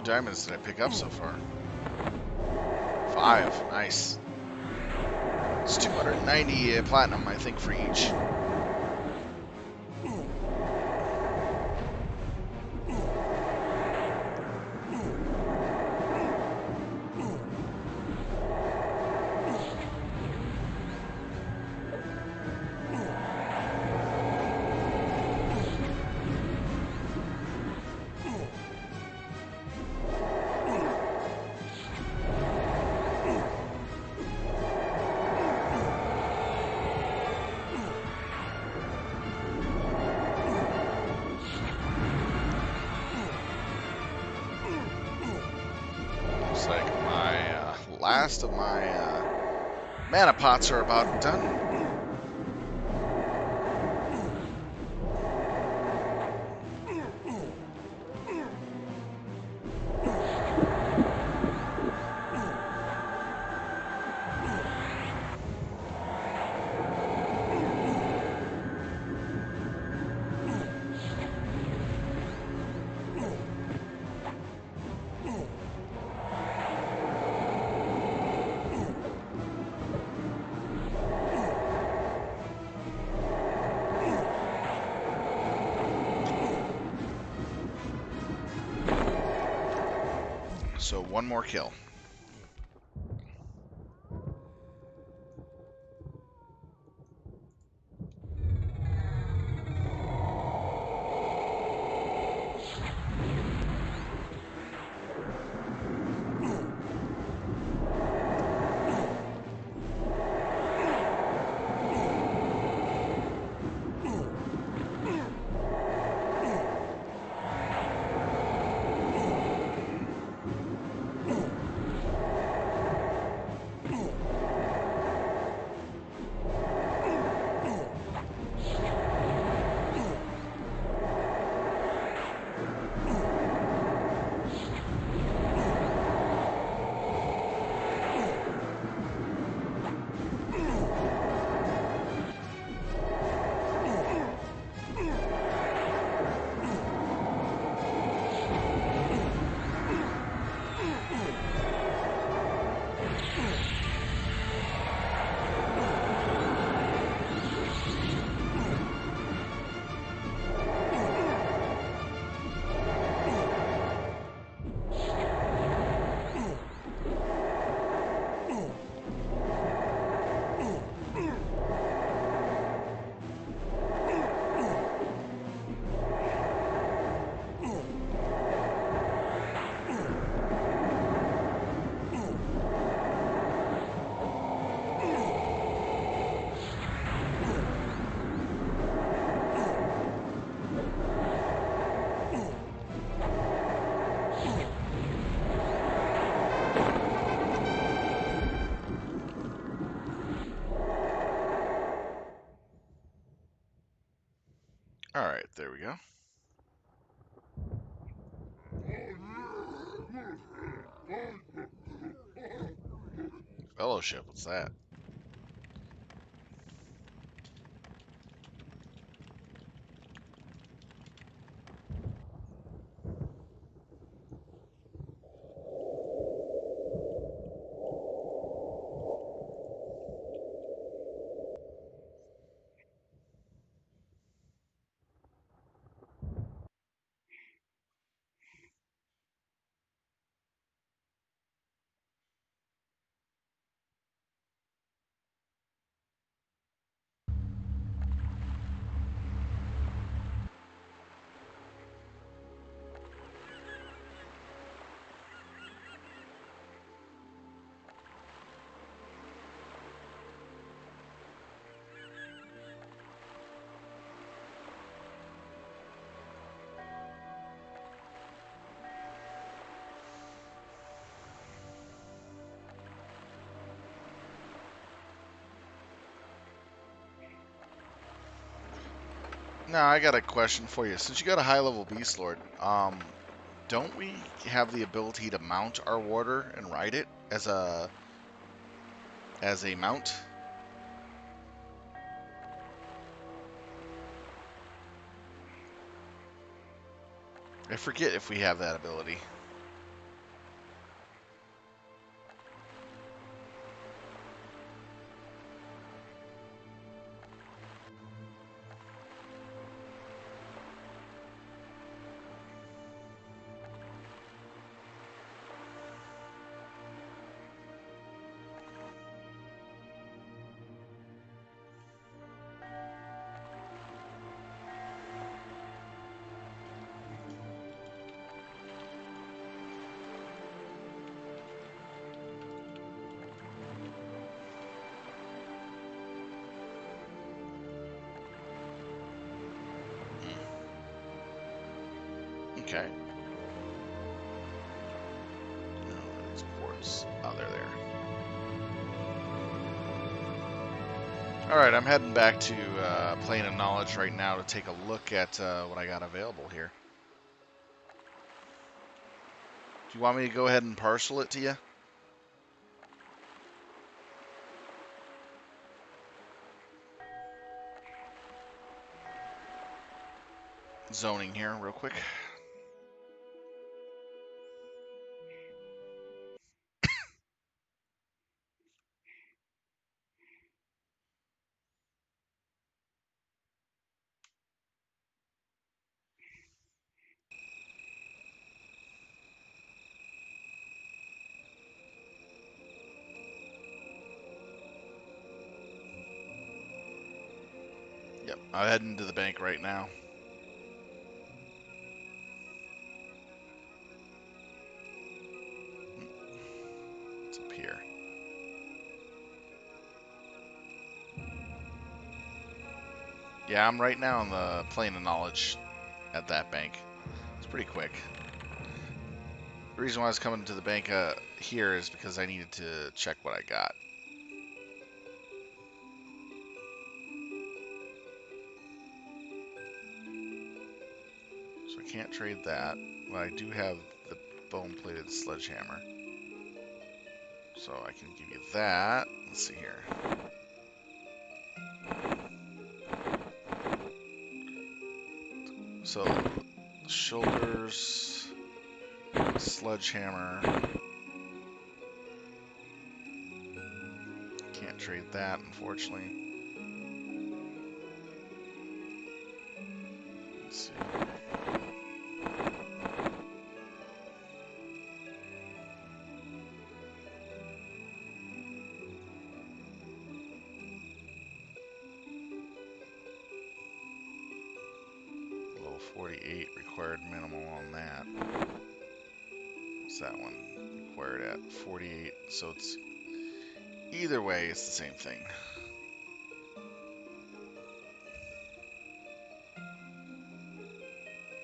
blue diamonds did I pick up so far? 5. Nice. It's 290 platinum, I think, for each. Like my last of my mana pots are about done. So one more kill. All right, there we go. Fellowship, what's that? Now I got a question for you. Since you got a high-level Beastlord, don't we have the ability to mount our warder and ride it as a mount? I forget if we have that ability. Okay. No, it's ports. Oh, they're there. Alright, I'm heading back to Plane of Knowledge right now to take a look at what I got available here. Do you want me to go ahead and parcel it to you? Zoning here, real quick. Yep, I'm heading to the bank right now. It's up here. Yeah, I'm right now on the Plane of Knowledge at that bank. It's pretty quick. The reason why I was coming to the bank here is because I needed to check what I got. So I can't trade that, but I do have the bone-plated sledgehammer. So I can give you that. Let's see here. So, shoulders, sledgehammer. Can't trade that, unfortunately. Let's see. Level 48 required minimal on that. What's that one required at? 48. So it's either way, it's the same thing.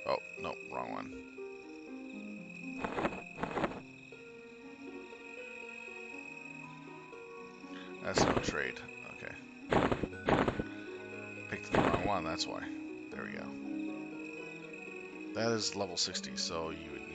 Oh, no, wrong one. That's no trade. Okay. Picked the wrong one, that's why. There we go. That is level 60, so you would need...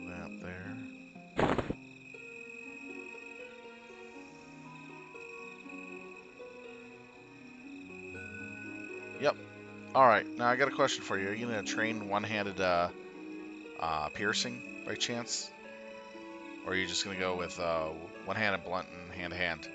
that there. Yep. Alright, now I got a question for you. Are you going to train one-handed piercing by chance? Or are you just going to go with one-handed blunt and hand-to-hand?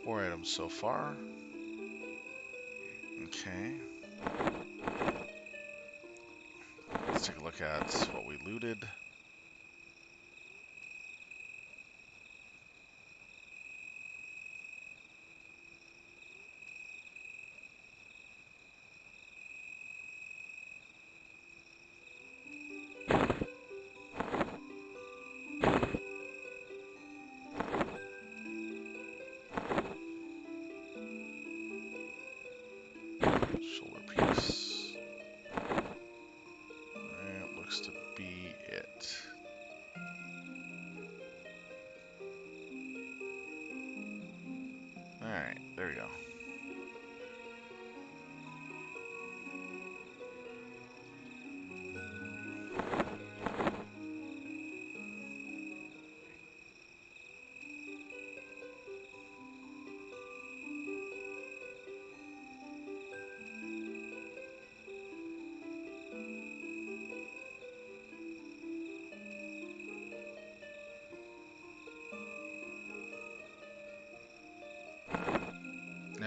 Four items so far. Okay. Let's take a look at what we looted.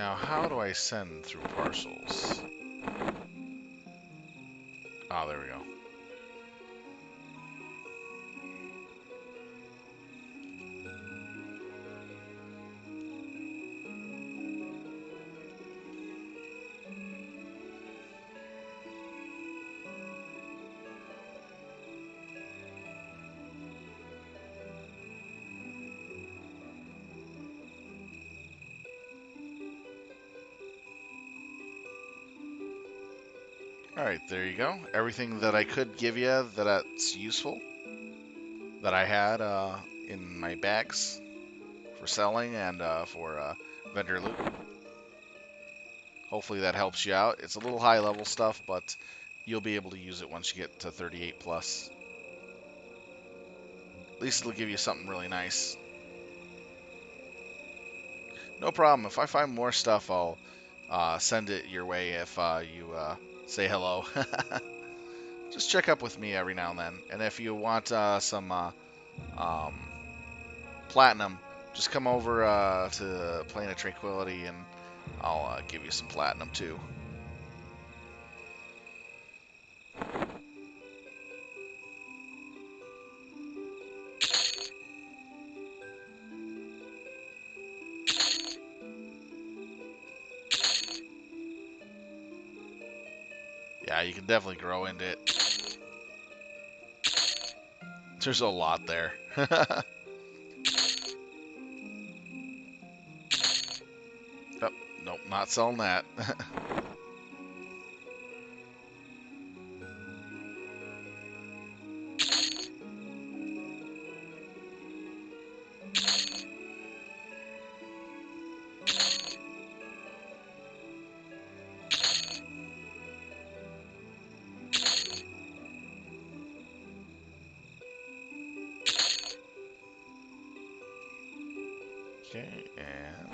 Now, how do I send through parcels? Oh, there we go. Alright, there you go. Everything that I could give you that's useful that I had in my bags for selling and for vendor loot. Hopefully that helps you out. It's a little high level stuff, but you'll be able to use it once you get to 38 plus. At least it'll give you something really nice. No problem. If I find more stuff, I'll send it your way if you say hello. Just check up with me every now and then. And if you want some um, platinum, just come over to Plane of Tranquility and I'll give you some platinum too. Yeah, you can definitely grow into it. There's a lot there. Oh, nope, not selling that. Okay, and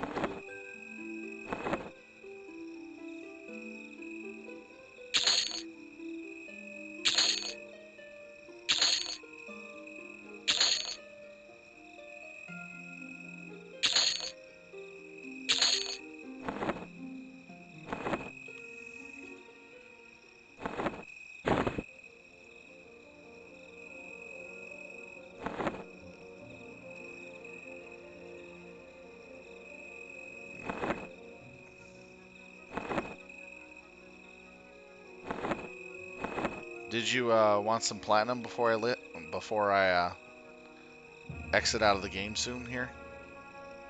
did you want some platinum before I exit out of the game soon here?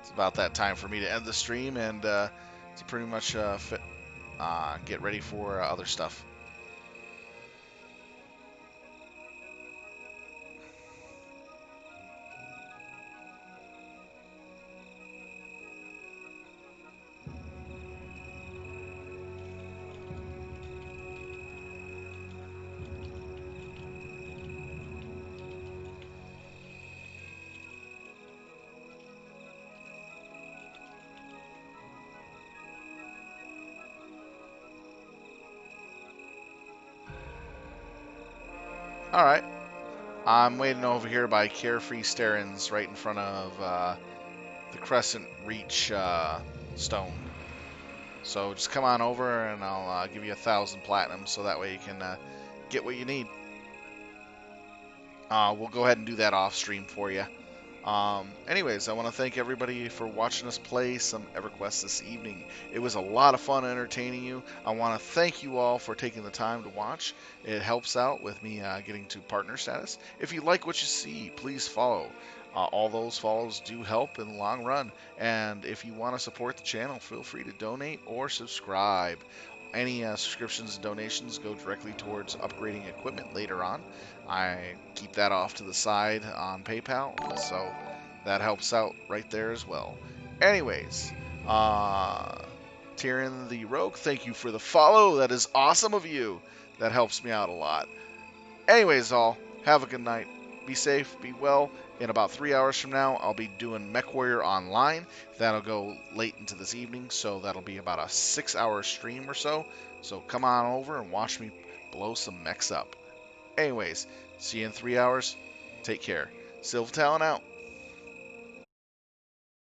It's about that time for me to end the stream and to pretty much get ready for other stuff. Alright. I'm waiting over here by Carefree Starins right in front of the Crescent Reach stone. So just come on over and I'll give you 1,000 platinum so that way you can get what you need. We'll go ahead and do that off stream for you. Anyways, I want to thank everybody for watching us play some EverQuest this evening. It was a lot of fun entertaining you. I want to thank you all for taking the time to watch. It helps out with me getting to partner status. If you like what you see, please follow. All those follows do help in the long run. And if you want to support the channel, feel free to donate or subscribe. Any subscriptions and donations go directly towards upgrading equipment later on. I keep that off to the side on PayPal, so that helps out right there as well. Anyways, Tyrion the Rogue, thank you for the follow. That is awesome of you. That helps me out a lot. Anyways, all, have a good night. Be safe, be well. In about 3 hours from now, I'll be doing MechWarrior Online. That'll go late into this evening, so that'll be about a 6-hour stream or so. So come on over and watch me blow some mechs up. Anyways, see you in 3 hours. Take care. Silver Talon out.